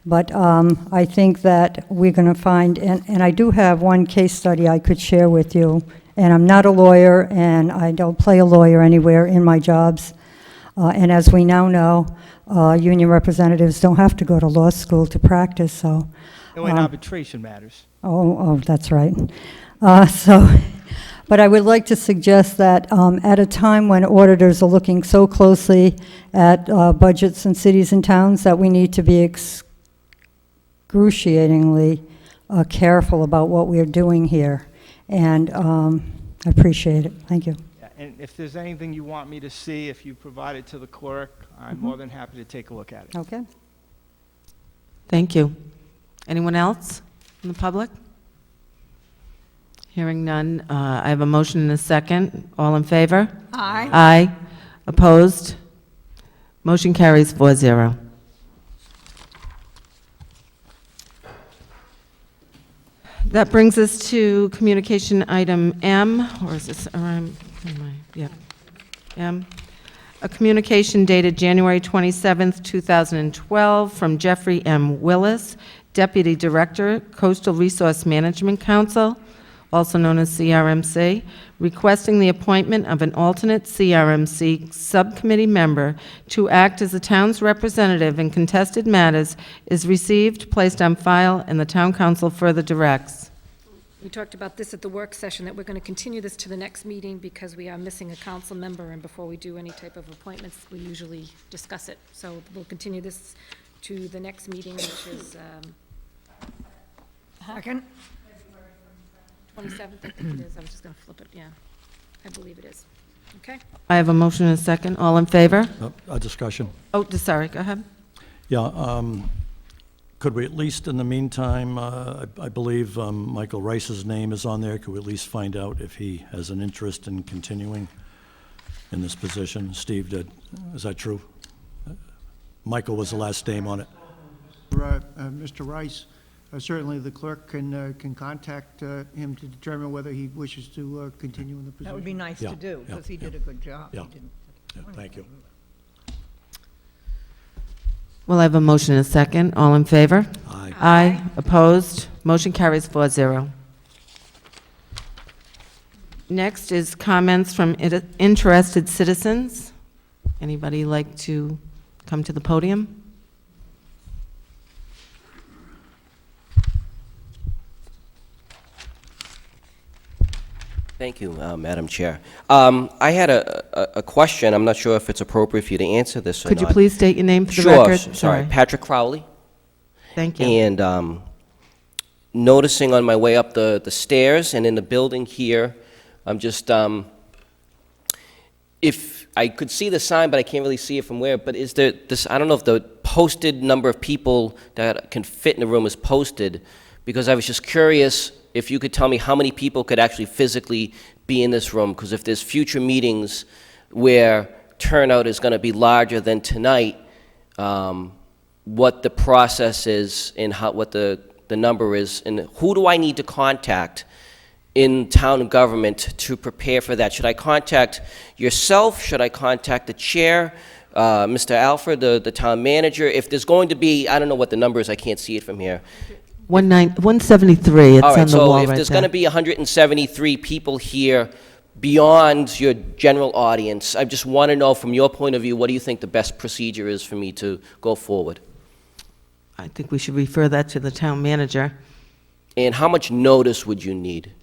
but I think that we're going to find, and I do have one case study I could share with you, and I'm not a lawyer, and I don't play a lawyer anywhere in my jobs. And as we now know, union representatives don't have to go to law school to practice, so. And when arbitration matters. Oh, that's right. But I would like to suggest that at a time when auditors are looking so closely at budgets in cities and towns, that we need to be excruciatingly careful about what we're doing here. And I appreciate it. Thank you. Yeah, and if there's anything you want me to see, if you provide it to the clerk, I'm more than happy to take a look at it. Okay. Thank you. Anyone else in the public? Hearing none, I have a motion and a second. All in favor? Aye. Aye. Opposed? Motion carries 4-0. That brings us to communication item M, or is this, yeah, M. A communication dated January 27th, 2012, from Jeffrey M. Willis, Deputy Director, Coastal Resource Management Council, also known as CRMC, requesting the appointment of an alternate CRMC subcommittee member to act as the town's representative in contested matters, is received, placed on file, and the town council further directs. We talked about this at the work session, that we're going to continue this to the next meeting because we are missing a council member, and before we do any type of appointments, we usually discuss it. So we'll continue this to the next meeting, which is Second? 27th, I think it is. I was just going to flip it, yeah. I believe it is. Okay? I have a motion and a second. All in favor? A discussion. Oh, sorry, go ahead. Yeah, could we at least, in the meantime, I believe Michael Rice's name is on there. Could we at least find out if he has an interest in continuing in this position? Steve did. Is that true? Michael was the last name on it. Mr. Rice, certainly the clerk can contact him to determine whether he wishes to continue in the position. That would be nice Yeah, to do, yeah, because he yeah. did a good job. He Yeah. didn't- Yeah, thank you. Well, I have a motion and a second. All in favor? Aye. Aye. Opposed? Motion carries 4-0. Next is comments from interested citizens. Anybody like to come to the podium? Thank you, Madam Chair. I had a question. I'm not sure if it's appropriate for you to answer this or not. Could you please state your name for the Sure, record? sorry. Patrick Crowley. Thank you. And noticing on my way up the stairs and in the building here, I'm just, if I could see the sign, but I can't really see it from where, but is there this, I don't know if the posted number of people that can fit in the room is posted, because I was just curious if you could tell me how many people could actually physically be in this room, because if there's future meetings where turnout is going to be larger than tonight, what the process is and what the number is, and who do I need to contact in town government to prepare for that? Should I contact yourself? Should I contact the chair, Mr. Alfred, the town manager? If there's going to be, I don't know what the number is, I can't see it from here. 173, it's All on right, the so wall if right there's going to there. be 173 people here beyond your general audience, I just want to know from your point of view, what do you think the best procedure is for me to go forward? I think we should refer that to the town manager. And how much notice would you need?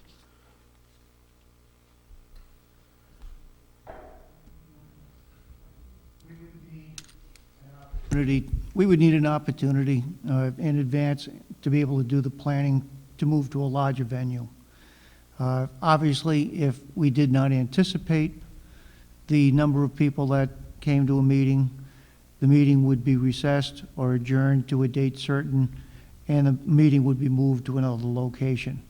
We would need an opportunity in advance to be able to do the planning to move to a larger venue. Obviously, if we did not anticipate the number of people that came to a meeting, the meeting would be recessed or adjourned to a date certain, and the meeting would be moved to another location.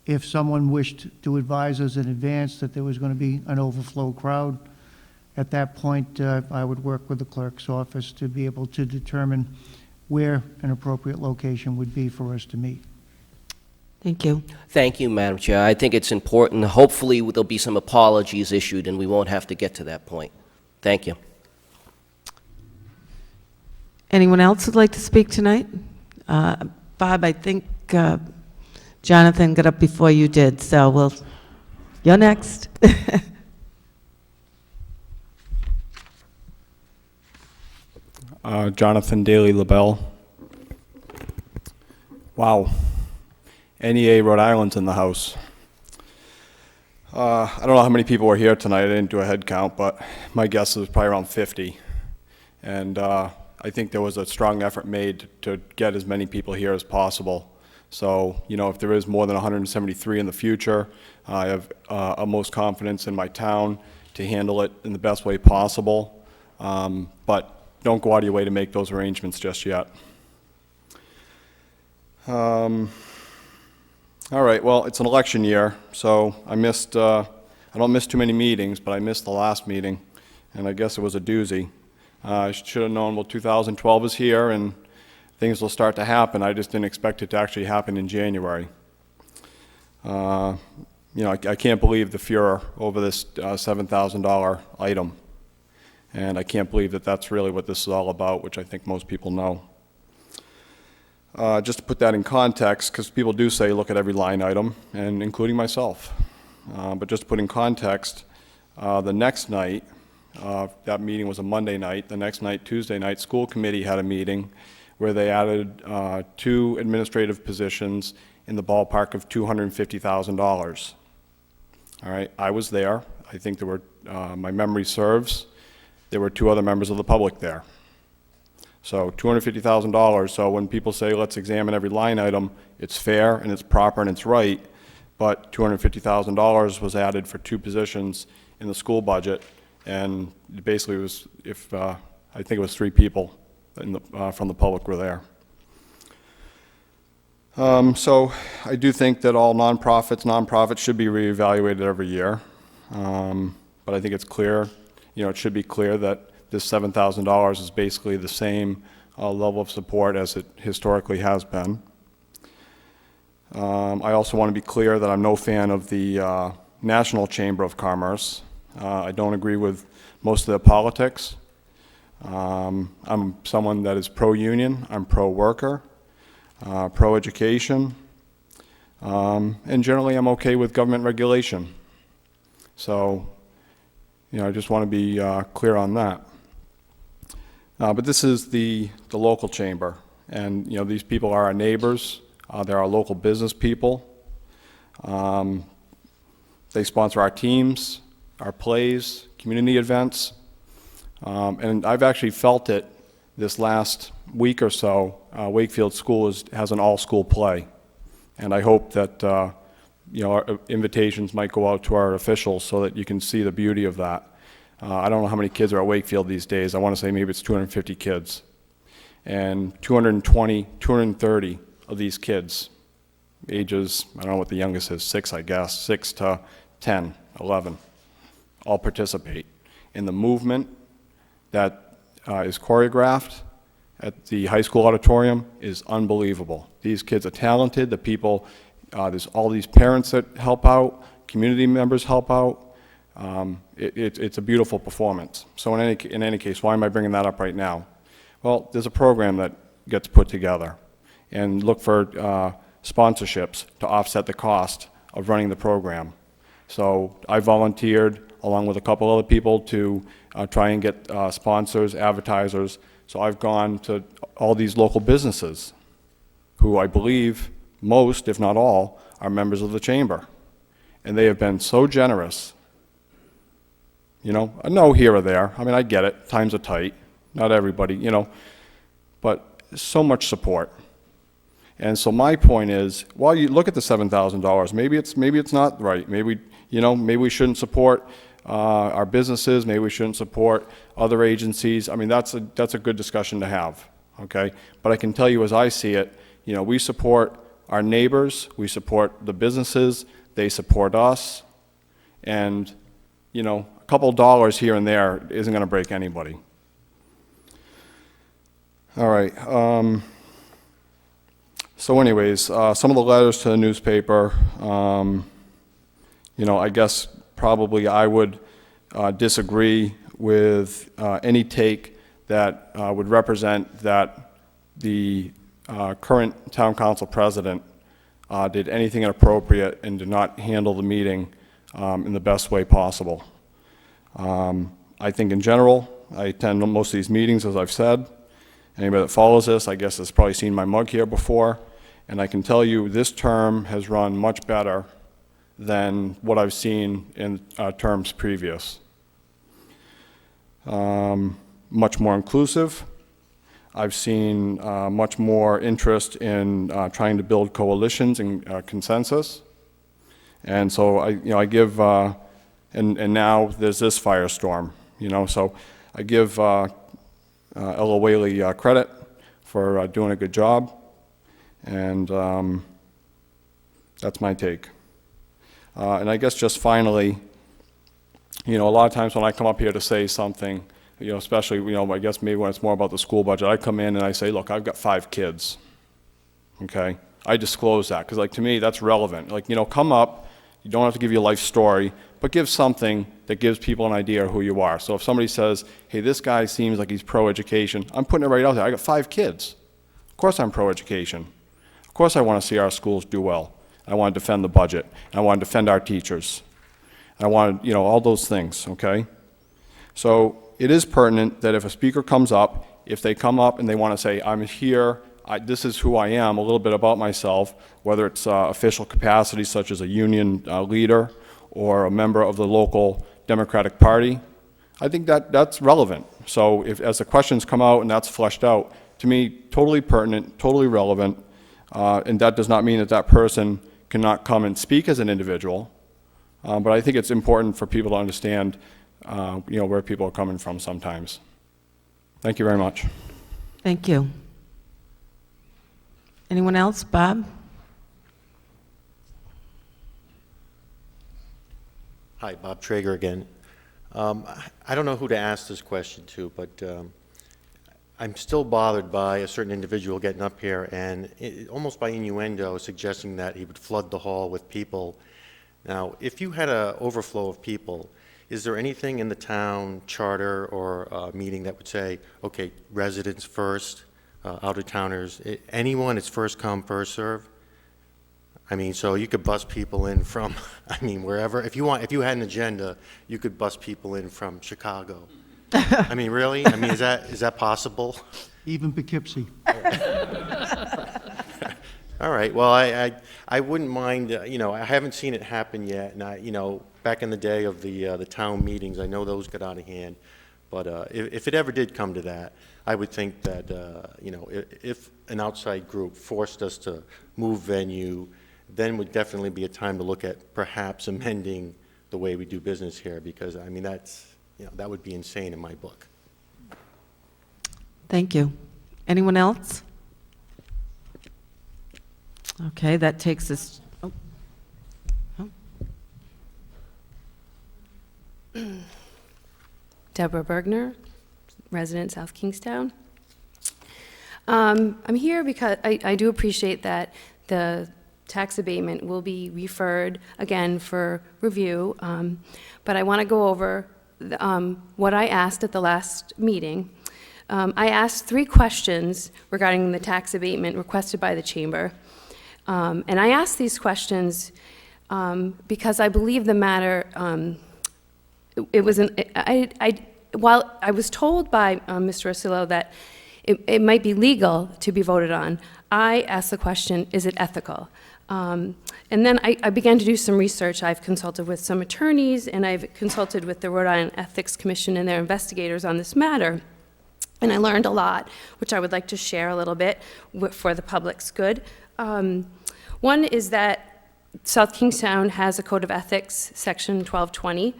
If someone wished to advise us in advance that there was going to be an overflow crowd, at that point, I would work with the clerk's office to be able to determine where an appropriate location would be for us to meet. Thank you. Thank you, Madam Chair. I think it's important. Hopefully, there'll be some apologies issued, and we won't have to get to that point. Thank you. Anyone else who'd like to speak tonight? Bob, I think Jonathan got up before you did, so you're next. Jonathan Daly LaBelle. Wow. NEA Rhode Island's in the house. I don't know how many people were here tonight. I didn't do a head count, but my guess is probably around 50. And I think there was a strong effort made to get as many people here as possible. So, you know, if there is more than 173 in the future, I have utmost confidence in my town to handle it in the best way possible. But don't go out of your way to make those arrangements just yet. All right, well, it's an election year, so I don't miss too many meetings, but I missed the last meeting, and I guess it was a doozy. I should have known, well, 2012 is here, and things will start to happen. I just didn't expect it to actually happen in January. You know, I can't believe the furor over this $7,000 item, and I can't believe that that's really what this is all about, which I think most people know. Just to put that in context, because people do say look at every line item, and including myself. But just to put in context, the next night, that meeting was a Monday night. The next night, Tuesday night, school committee had a meeting where they added 2 administrative positions in the ballpark of $250,000. All right, I was there. I think there were, my memory serves, there were 2 other members of the public there. So $250,000, so when people say, let's examine every line item, it's fair and it's proper and it's right, but $250,000 was added for 2 positions in the school budget, and basically it was, I think it was 3 people from the public were there. So I do think that all nonprofits should be reevaluated every year, but I think it's clear, you know, it should be clear that this $7,000 is basically the same level of support as it historically has been. I also want to be clear that I'm no fan of the National Chamber of Commerce. I don't agree with most of their politics. I'm someone that is pro-union, I'm pro-worker, pro-education, and generally I'm okay with government regulation. So, you know, I just want to be clear on that. But this is the local chamber, and you know, these people are our neighbors. They're our local business people. They sponsor our teams, our plays, community events, and I've actually felt it this last week or so. Wakefield School has an all-school play, and I hope that you know, our invitations might go out to our officials so that you can see the beauty of that. I don't know how many kids are at Wakefield these days. I want to say maybe it's 250 kids. And 220, 230 of these kids, ages, I don't know what the youngest is, 6, I guess, 6 to 10, 11, all participate in the movement that is choreographed at the high school auditorium is unbelievable. These kids are talented. The people, there's all these parents that help out, community members help out. It's a beautiful performance. So in any case, why am I bringing that up right now? Well, there's a program that gets put together, and look for sponsorships to offset the cost of running the program. So I volunteered along with a couple other people to try and get sponsors, advertisers. So I've gone to all these local businesses who I believe most, if not all, are members of the chamber. And they have been so generous. You know, a no here or there. I mean, I get it. Times are tight. Not everybody, you know. But so much support. And so my point is, while you look at the $7,000, maybe it's not right. Maybe, you know, maybe we shouldn't support our businesses. Maybe we shouldn't support other agencies. I mean, that's a good discussion to have, okay? But I can tell you as I see it, you know, we support our neighbors. We support the businesses. They support us. And, you know, a couple dollars here and there isn't going to break anybody. All right. So anyways, some of the letters to the newspaper, you know, I guess probably I would disagree with any take that would represent that the current town council president did anything inappropriate and did not handle the meeting in the best way possible. I think in general, I attend most of these meetings, as I've said. Anybody that follows this, I guess, has probably seen my mug here before. And I can tell you this term has run much better than what I've seen in terms previous. Much more inclusive. I've seen much more interest in trying to build coalitions and consensus. And so I give, and now there's this firestorm, you know, so I give Ella Whaley credit for doing a good job. And, That's my take. And I guess just finally, you know, a lot of times when I come up here to say something, you know, especially, you know, I guess maybe when it's more about the school budget, I come in and I say, look, I've got 5 kids, okay? I disclose that, because, like, to me, that's relevant. Like, you know, come up, you don't have to give your life story, but give something that gives people an idea of who you are. So if somebody says, hey, this guy seems like he's pro-education, I'm putting it right out there. I got 5 kids. Of course I'm pro-education. Of course I want to see our schools do well. I want to defend the budget. I want to defend our teachers. I want to, you know, all those things, okay? So it is pertinent that if a speaker comes up, if they come up and they want to say, I'm here, this is who I am, a little bit about myself, whether it's official capacity such as a union leader or a member of the local Democratic Party, I think that that's relevant. So if, as the questions come out and that's fleshed out, to me, totally pertinent, totally relevant, and that does not mean that that person cannot come and speak as an individual, but I think it's important for people to understand, you know, where people are coming from sometimes. Thank you very much. Thank you. Anyone else? Bob? Hi, Bob Traeger again. I don't know who to ask this question to, but I'm still bothered by a certain individual getting up here and almost by innuendo suggesting that he would flood the hall with people. Now, if you had an overflow of people, is there anything in the town charter or meeting that would say, okay, residents first, out-of-towners, anyone, it's first come, first serve? I mean, so you could bus people in from, I mean, wherever. If you had an agenda, you could bus people in from Chicago. I mean, really? I mean, is that possible? Even Poughkeepsie. All right. Well, I wouldn't mind. You know, I haven't seen it happen yet, and you know, back in the day of the town meetings, I know those got out of hand. But if it ever did come to that, I would think that you know, if an outside group forced us to move venue, then would definitely be a time to look at perhaps amending the way we do business here, because I mean that's, you know, that would be insane in my book. Thank you. Anyone else? Okay, that takes us. Oh. Oh. Deborah Bergner, resident South Kingstown. I'm here because I do appreciate that the tax abatement will be referred again for review, but I want to go over what I asked at the last meeting. I asked 3 questions regarding the tax abatement requested by the Chamber, and I asked these questions because I believe the matter, it was while I was told by Mr. Rosillo that it might be legal to be voted on, I asked the question, is it ethical? And then I began to do some research. I've consulted with some attorneys, and I've consulted with the Rhode Island Ethics Commission and their investigators on this matter. And I learned a lot, which I would like to share a little bit for the public's good. One is that South Kingstown has a Code of Ethics, Section 1220,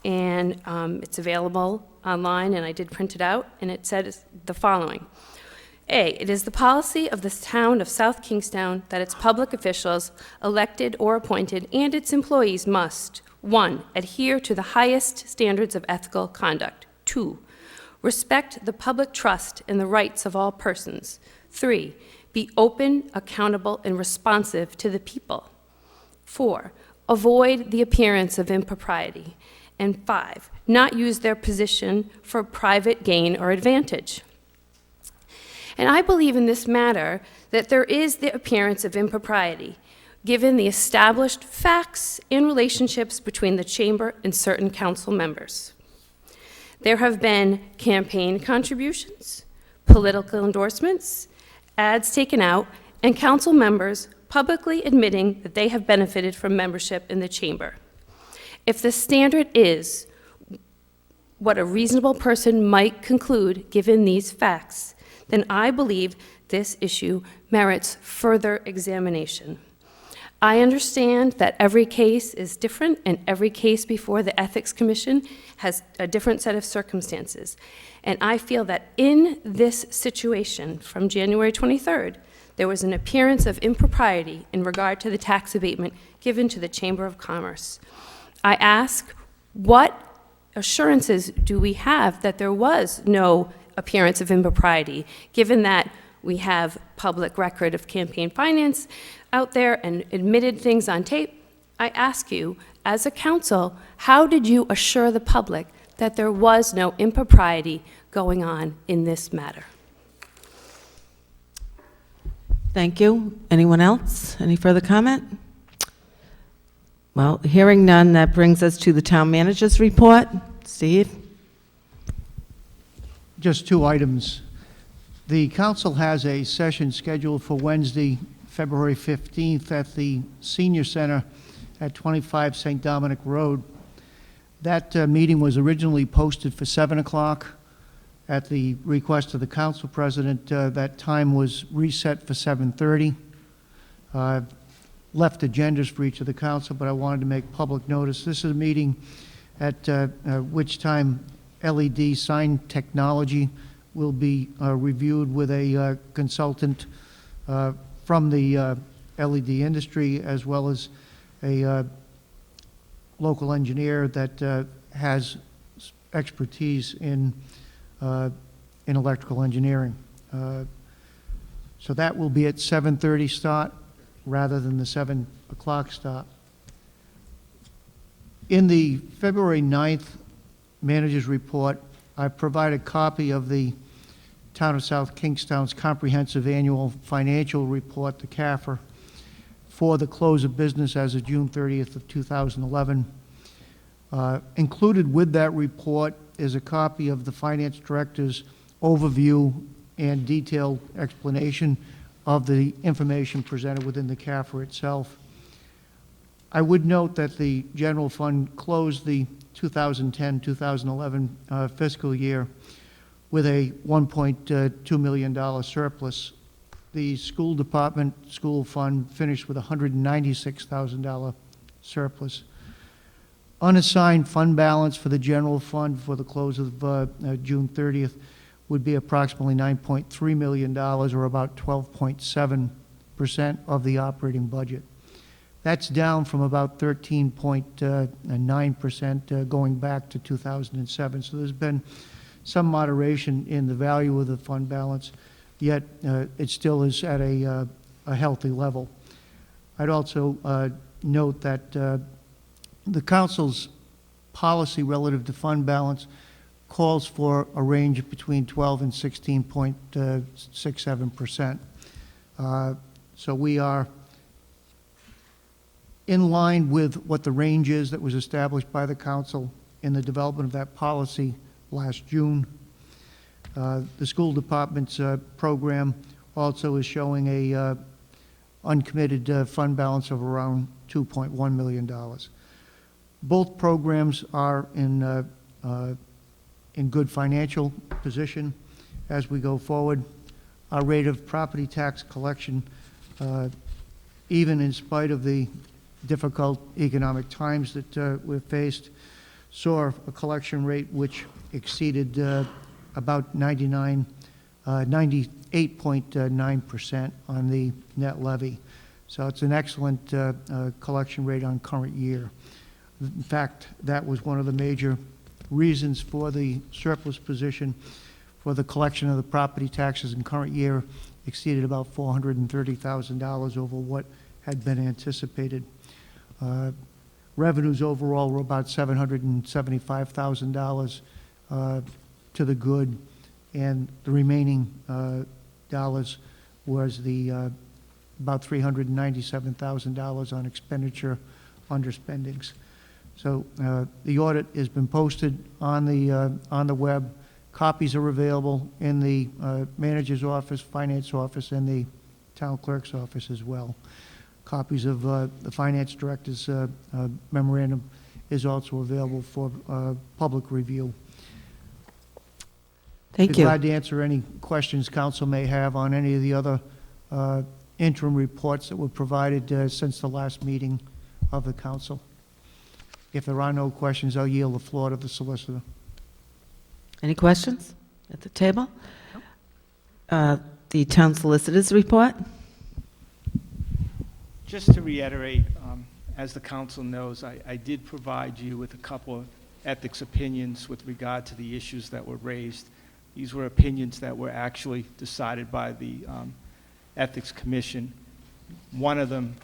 and it's available online, and I did print it out, and it said the following. A, it is the policy of the town of South Kingstown that its public officials, elected or appointed, and its employees must, 1, adhere to the highest standards of ethical conduct. 2, respect the public trust in the rights of all persons. 3, be open, accountable, and responsive to the people. 4, avoid the appearance of impropriety. And 5, not use their position for private gain or advantage. And I believe in this matter that there is the appearance of impropriety, given the established facts and relationships between the Chamber and certain council members. There have been campaign contributions, political endorsements, ads taken out, and council members publicly admitting that they have benefited from membership in the Chamber. If the standard is what a reasonable person might conclude given these facts, then I believe this issue merits further examination. I understand that every case is different, and every case before the Ethics Commission has a different set of circumstances. And I feel that in this situation from January 23rd, there was an appearance of impropriety in regard to the tax abatement given to the Chamber of Commerce. I ask, what assurances do we have that there was no appearance of impropriety, given that we have public record of campaign finance out there and admitted things on tape? I ask you, as a council, how did you assure the public that there was no impropriety going on in this matter? Thank you. Anyone else? Any further comment? Well, hearing none, that brings us to the town manager's report. Steve? Just two items. The council has a session scheduled for Wednesday, February 15th at the Senior Center at 25 St. Dominic Road. That meeting was originally posted for 7 o'clock. At the request of the council president, that time was reset for 7:30. I've left agendas for each of the council, but I wanted to make public notice. This is a meeting at which time LED sign technology will be reviewed with a consultant from the LED industry, as well as a local engineer that has expertise in electrical engineering. So that will be at 7:30 start rather than the 7 o'clock start. In the February 9th manager's report, I provided a copy of the Town of South Kingstown's comprehensive annual financial report, the CAFR, for the close of business as of June 30th of 2011. Included with that report is a copy of the finance director's overview and detailed explanation of the information presented within the CAFR itself. I would note that the general fund closed the 2010-2011 fiscal year with a $1.2 million surplus. The school department school fund finished with a $196,000 surplus. Unassigned fund balance for the general fund for the close of June 30th would be approximately $9.3 million, or about 12.7% of the operating budget. That's down from about 13.9% going back to 2007. So there's been some moderation in the value of the fund balance, yet it still is at a healthy level. I'd also note that the council's policy relative to fund balance calls for a range between 12 and 16.67%. So we are in line with what the range is that was established by the council in the development of that policy last June. The school department's program also is showing a uncommitted fund balance of around $2.1 million. Both programs are in good financial position as we go forward. Our rate of property tax collection, even in spite of the difficult economic times that we've faced, saw a collection rate which exceeded about 98.9% on the net levy. So it's an excellent collection rate on current year. In fact, that was one of the major reasons for the surplus position, for the collection of the property taxes in current year exceeded about $430,000 over what had been anticipated. Revenues overall were about $775,000 to the good, and the remaining dollars was the about $397,000 on expenditure underspendings. So the audit has been posted on the web. Copies are available in the manager's office, finance office, and the town clerk's office as well. Copies of the finance director's memorandum is also available for public review. Thank Be you. glad to answer any questions council may have on any of the other interim reports that were provided since the last meeting of the council. If there are no questions, I'll yield the floor to the solicitor. Any questions at the table? The town solicitor's report? Just to reiterate, as the council knows, I did provide you with a couple of ethics opinions with regard to the issues that were raised. These were opinions that were actually decided by the Ethics Commission. One of them,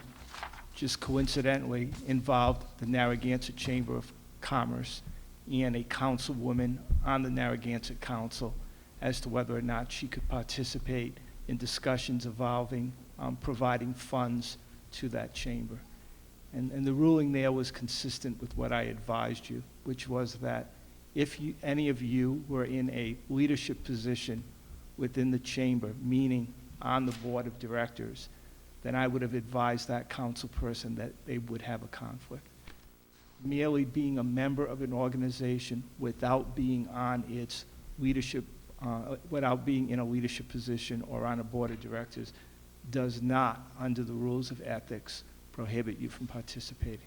just coincidentally, involved the Narragansett Chamber of Commerce and a councilwoman on the Narragansett Council as to whether or not she could participate in discussions involving providing funds to that chamber. And the ruling there was consistent with what I advised you, which was that if any of you were in a leadership position within the chamber, meaning on the board of directors, then I would have advised that council person that they would have a conflict. Merely being a member of an organization without being on its leadership, without being in a leadership position or on a board of directors does not, under the rules of ethics, prohibit you from participating.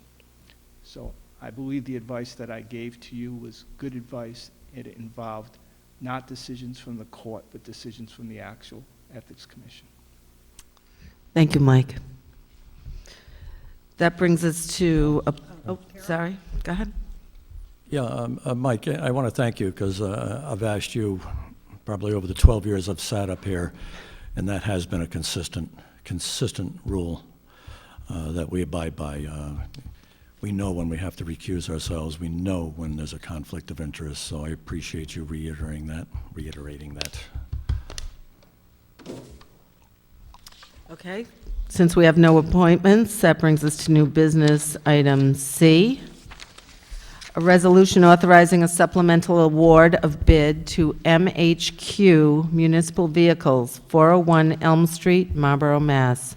So I believe the advice that I gave to you was good advice. It involved not decisions from the court, but decisions from the actual Ethics Commission. Thank you, Mike. That brings us to, sorry, go ahead. Yeah, Mike, I want to thank you because I've asked you probably over the 12 years I've sat up here, and that has been a consistent rule that we abide by. We know when we have to recuse ourselves. We know when there's a conflict of interest, so I appreciate you reiterating that. Okay, since we have no appointments, that brings us to new business, item C. A resolution authorizing a supplemental award of bid to MHQ Municipal Vehicles, 401 Elm Street, Marlborough, Mass.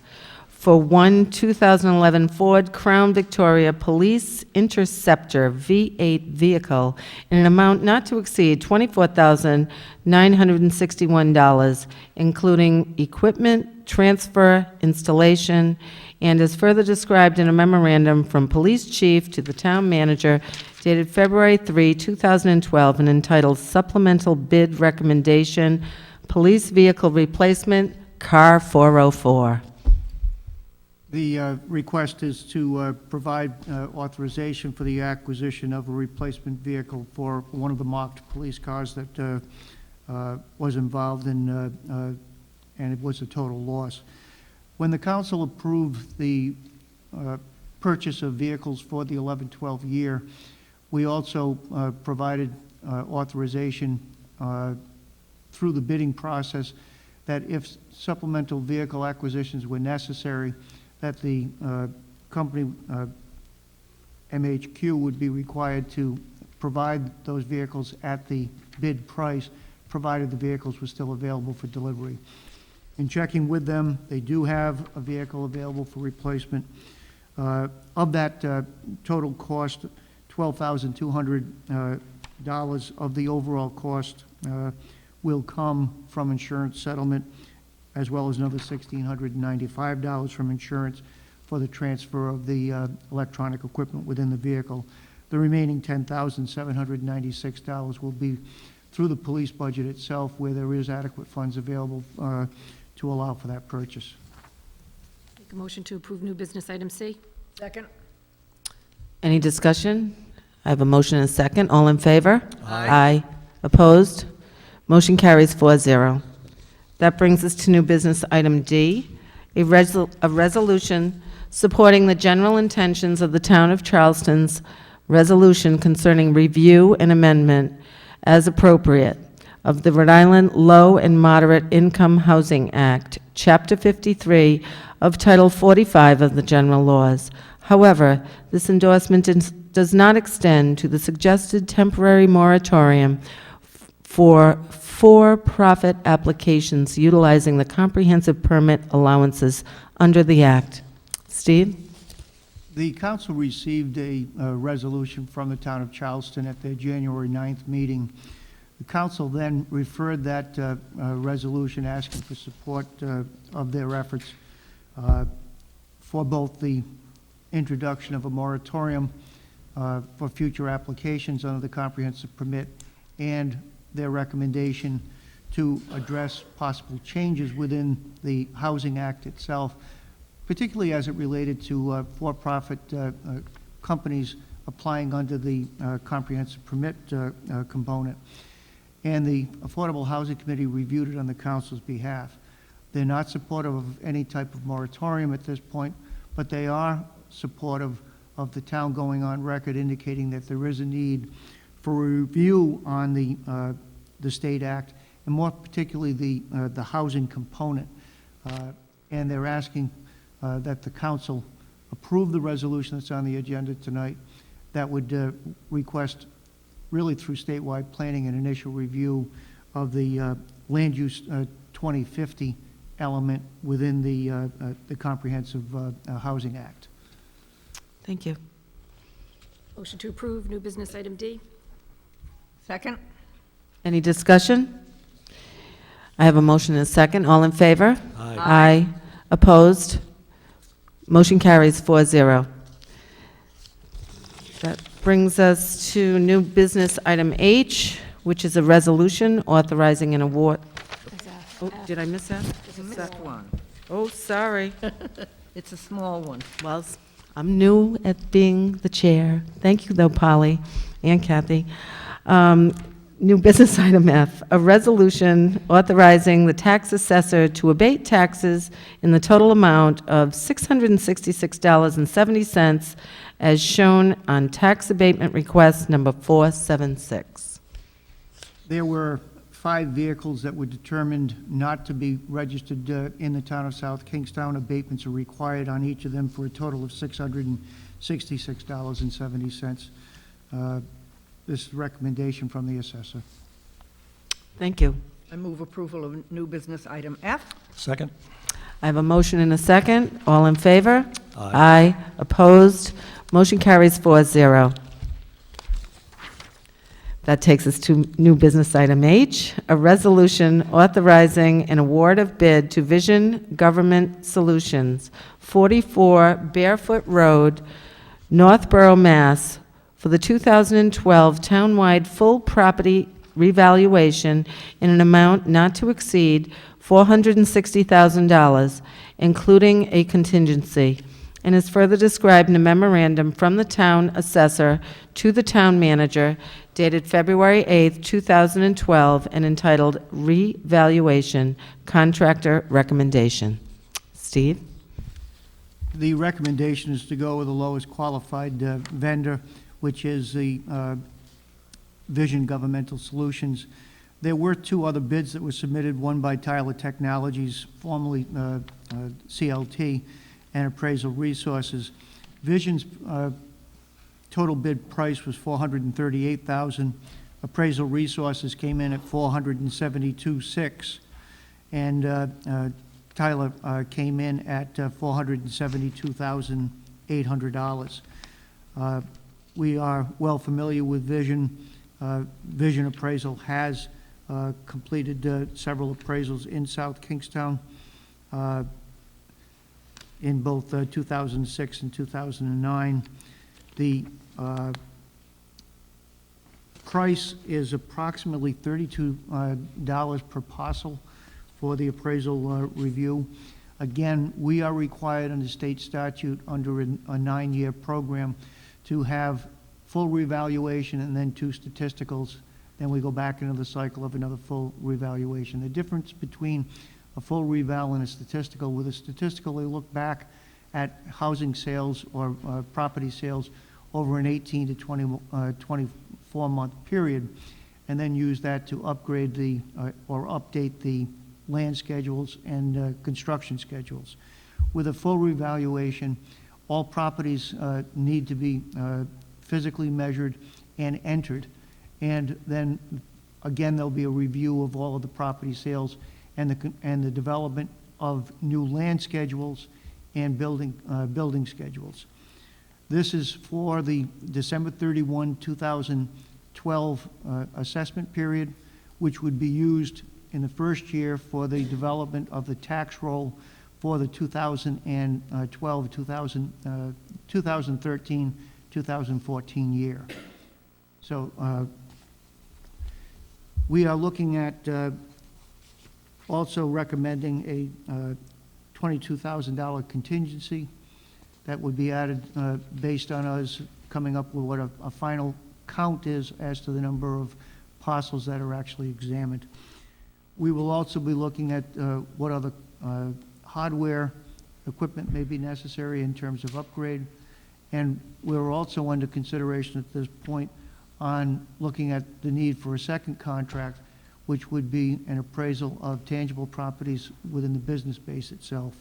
For one 2011 Ford Crown Victoria Police Interceptor V8 vehicle in an amount not to exceed $24,961, including equipment, transfer, installation, and as further described in a memorandum from Police Chief to the Town Manager dated February 3, 2012, and entitled Supplemental Bid Recommendation, Police Vehicle Replacement, Car 404. The request is to provide authorization for the acquisition of a replacement vehicle for one of the marked police cars that was involved in, and it was a total loss. When the council approved the purchase of vehicles for the 11-12 year, we also provided authorization through the bidding process that if supplemental vehicle acquisitions were necessary, that the company, MHQ, would be required to provide those vehicles at the bid price, provided the vehicles were still available for delivery. In checking with them, they do have a vehicle available for replacement. Of that total cost, $12,200 of the overall cost will come from insurance settlement, as well as another $1,695 from insurance for the transfer of the electronic equipment within the vehicle. The remaining $10,796 will be through the police budget itself, where there is adequate funds available to allow for that purchase. Make a motion to approve new business item C. Second. Any discussion? I have a motion and a second. All in favor? Aye. Aye. Opposed? Motion carries 4-0. That brings us to new business item D, a resolution supporting the general intentions of the Town of Charleston's resolution concerning review and amendment as appropriate of the Rhode Island Low and Moderate Income Housing Act, Chapter 53 of Title 45 of the General Laws. However, this endorsement does not extend to the suggested temporary moratorium for for-profit applications utilizing the comprehensive permit allowances under the Act. Steve? The council received a resolution from the Town of Charleston at their January 9th meeting. The council then referred that resolution asking for support of their efforts for both the introduction of a moratorium for future applications under the comprehensive permit and their recommendation to address possible changes within the Housing Act itself, particularly as it related to for-profit companies applying under the comprehensive permit component. And the Affordable Housing Committee reviewed it on the council's behalf. They're not supportive of any type of moratorium at this point, but they are supportive of the town going on record indicating that there is a need for a review on the state act, and more particularly the housing component. And they're asking that the council approve the resolution that's on the agenda tonight that would request, really through statewide planning, an initial review of the land use 2050 element within the Comprehensive Housing Act. Thank you. Motion to approve new business item D. Second? Any discussion? I have a motion and a second. All in favor? Aye. Aye. Opposed? Motion carries 4-0. That brings us to new business item H, which is a resolution authorizing an award. Oh, did I miss that? You missed one. Oh, sorry. It's a small one. Well, I'm new at being the chair. Thank you, though, Polly and Kathy. New business item F, a resolution authorizing the tax assessor to abate taxes in the total amount of $666.70 as shown on tax abatement request number 476. There were 5 vehicles that were determined not to be registered in the town of South Kingstown. Abatements are required on each of them for a total of $666.70. This is a recommendation from the assessor. Thank you. I move approval of new business item F. Second? I have a motion and a second. All in favor? Aye. Opposed? Motion carries 4-0. That takes us to new business item H, a resolution authorizing an award of bid to Vision Government Solutions, 44 Barefoot Road, Northborough, Mass., for the 2012 townwide full property revaluation in an amount not to exceed $460,000, including a contingency, and is further described in a memorandum from the town assessor to the town manager dated February 8, 2012, and entitled Revaluation Contractor Recommendation. Steve? The recommendation is to go with the lowest qualified vendor, which is the Vision Governmental Solutions. There were 2 other bids that were submitted, one by Tyler Technologies, formerly CLT, and Appraisal Resources. Vision's total bid price was $438,000. Appraisal Resources came in at $472,600, and Tyler came in at $472,800. We are well familiar with Vision. Vision Appraisal has completed several appraisals in South Kingstown in both 2006 and 2009. The price is approximately $32 per parcel for the appraisal review. Again, we are required under state statute under a 9-year program to have full revaluation and then 2 statisticals. Then we go back into the cycle of another full revaluation. The difference between a full reval and a statistical, with a statistical, they look back at housing sales or property sales over an 18 to 24-month period, and then use that to upgrade the or update the land schedules and construction schedules. With a full revaluation, all properties need to be physically measured and entered, and then again there'll be a review of all of the property sales and the development of new land schedules and building schedules. This is for the December 31, 2012 assessment period, which would be used in the first year for the development of the tax roll for the 2012, 2013, 2014 year. So we are looking at also recommending a $22,000 contingency that would be added based on us coming up with what a final count is as to the number of parcels that are actually examined. We will also be looking at what other hardware equipment may be necessary in terms of upgrade. And we're also under consideration at this point on looking at the need for a second contract, which would be an appraisal of tangible properties within the business base itself.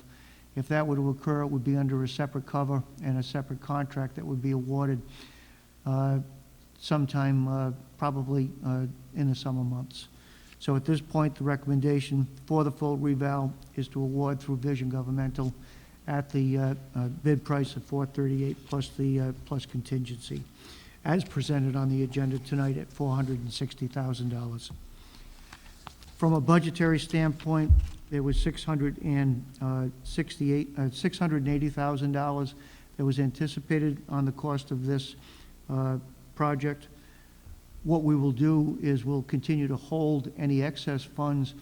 If that were to occur, it would be under a separate cover and a separate contract that would be awarded sometime probably in the summer months. So at this point, the recommendation for the full reval is to award through Vision Governmental at the bid price of $438 plus the plus contingency, as presented on the agenda tonight at $460,000. From a budgetary standpoint, there was $680,000 that was anticipated on the cost of this project. What we will do is we'll continue to hold any excess funds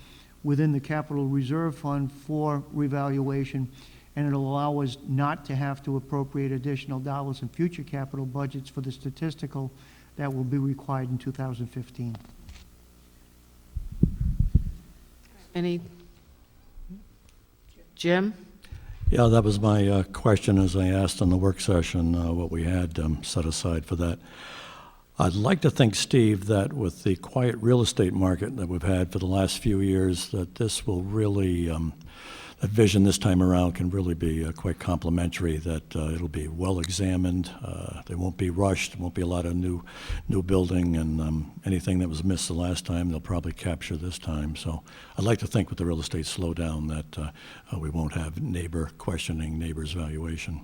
within the capital reserve fund for revaluation, and it'll allow us not to have to appropriate additional dollars in future capital budgets for the statistical that will be required in 2015. Any? Jim? Yeah, that was my question as I asked on the work session what we had set aside for that. I'd like to think, Steve, that with the quiet real estate market that we've had for the last few years, that this will really, that vision this time around can really be quite complimentary, that it'll be well examined, they won't be rushed, won't be a lot of new building, and anything that was missed the last time, they'll probably capture this time. So I'd like to think with the real estate slowdown that we won't have neighbor questioning neighbor's valuation.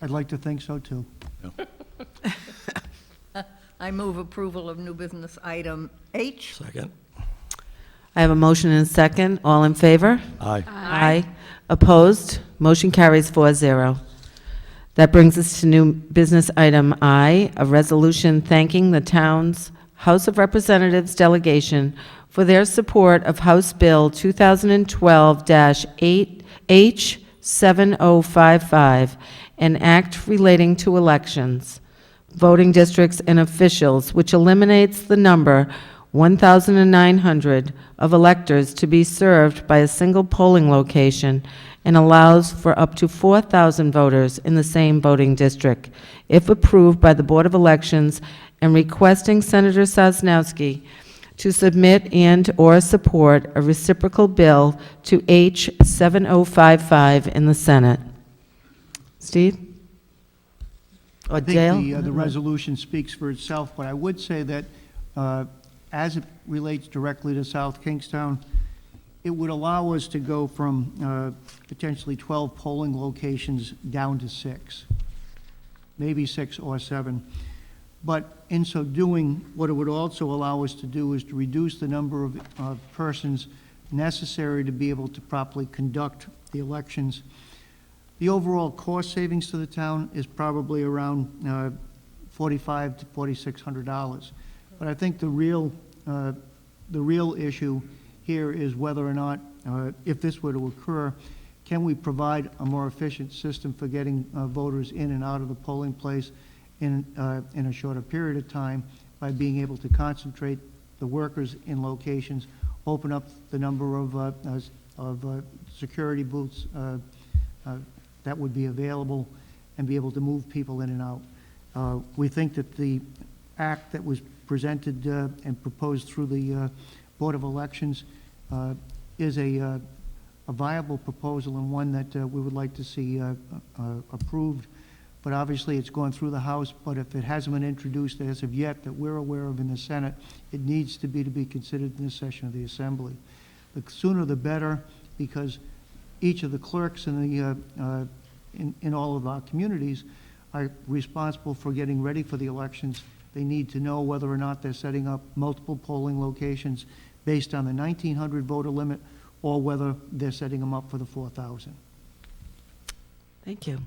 I'd like to think so, too. Yeah. I move approval of new business item H. Second. I have a motion and a second. All in favor? Aye. Aye. Opposed? Motion carries 4-0. That brings us to new business item I, a resolution thanking the town's House of Representatives delegation for their support of House Bill 2012-H7055, an act relating to elections, voting districts and officials, which eliminates the number 1,900 of electors to be served by a single polling location and allows for up to 4,000 voters in the same voting district, if approved by the Board of Elections, and requesting Senator Sosnowski to submit and/or support a reciprocal bill to H7055 in the Senate. Steve? Or I Dale? think the resolution speaks for itself, but I would say that as it relates directly to South Kingstown, it would allow us to go from potentially 12 polling locations down to 6, maybe 6 or 7. But in so doing, what it would also allow us to do is to reduce the number of persons necessary to be able to properly conduct the elections. The overall cost savings to the town is probably around $4,500 to $4,600. But I think the real issue here is whether or not, if this were to occur, can we provide a more efficient system for getting voters in and out of the polling place in a shorter period of time by being able to concentrate the workers in locations, open up the number of security booths that would be available, and be able to move people in and out. We think that the act that was presented and proposed through the Board of Elections is a viable proposal and one that we would like to see approved. But obviously, it's gone through the House, but if it hasn't been introduced as of yet that we're aware of in the Senate, it needs to be considered in this session of the Assembly. The sooner the better, because each of the clerks in all of our communities are responsible for getting ready for the elections. They need to know whether or not they're setting up multiple polling locations based on the 1,900 voter limit, or whether they're setting them up for the 4,000. Thank you.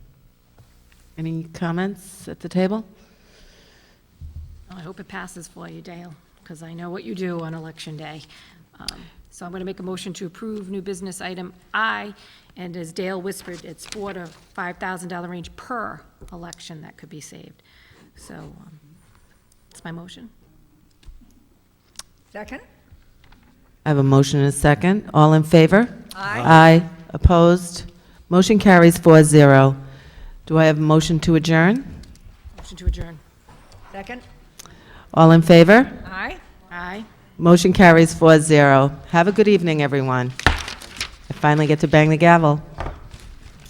Any comments at the table? I hope it passes for you, Dale, because I know what you do on Election Day. So I'm going to make a motion to approve new business item I, and as Dale whispered, it's $4,000 to $5,000 range per election that could be saved. So that's my motion. Second? I have a motion and a second. All in favor? Aye. Aye. Opposed? Motion carries 4-0. Do I have a motion to adjourn? Motion to adjourn. Second? All in favor? Aye. Aye. Motion carries 4-0. Have a good evening, everyone. I finally get to bang the gavel.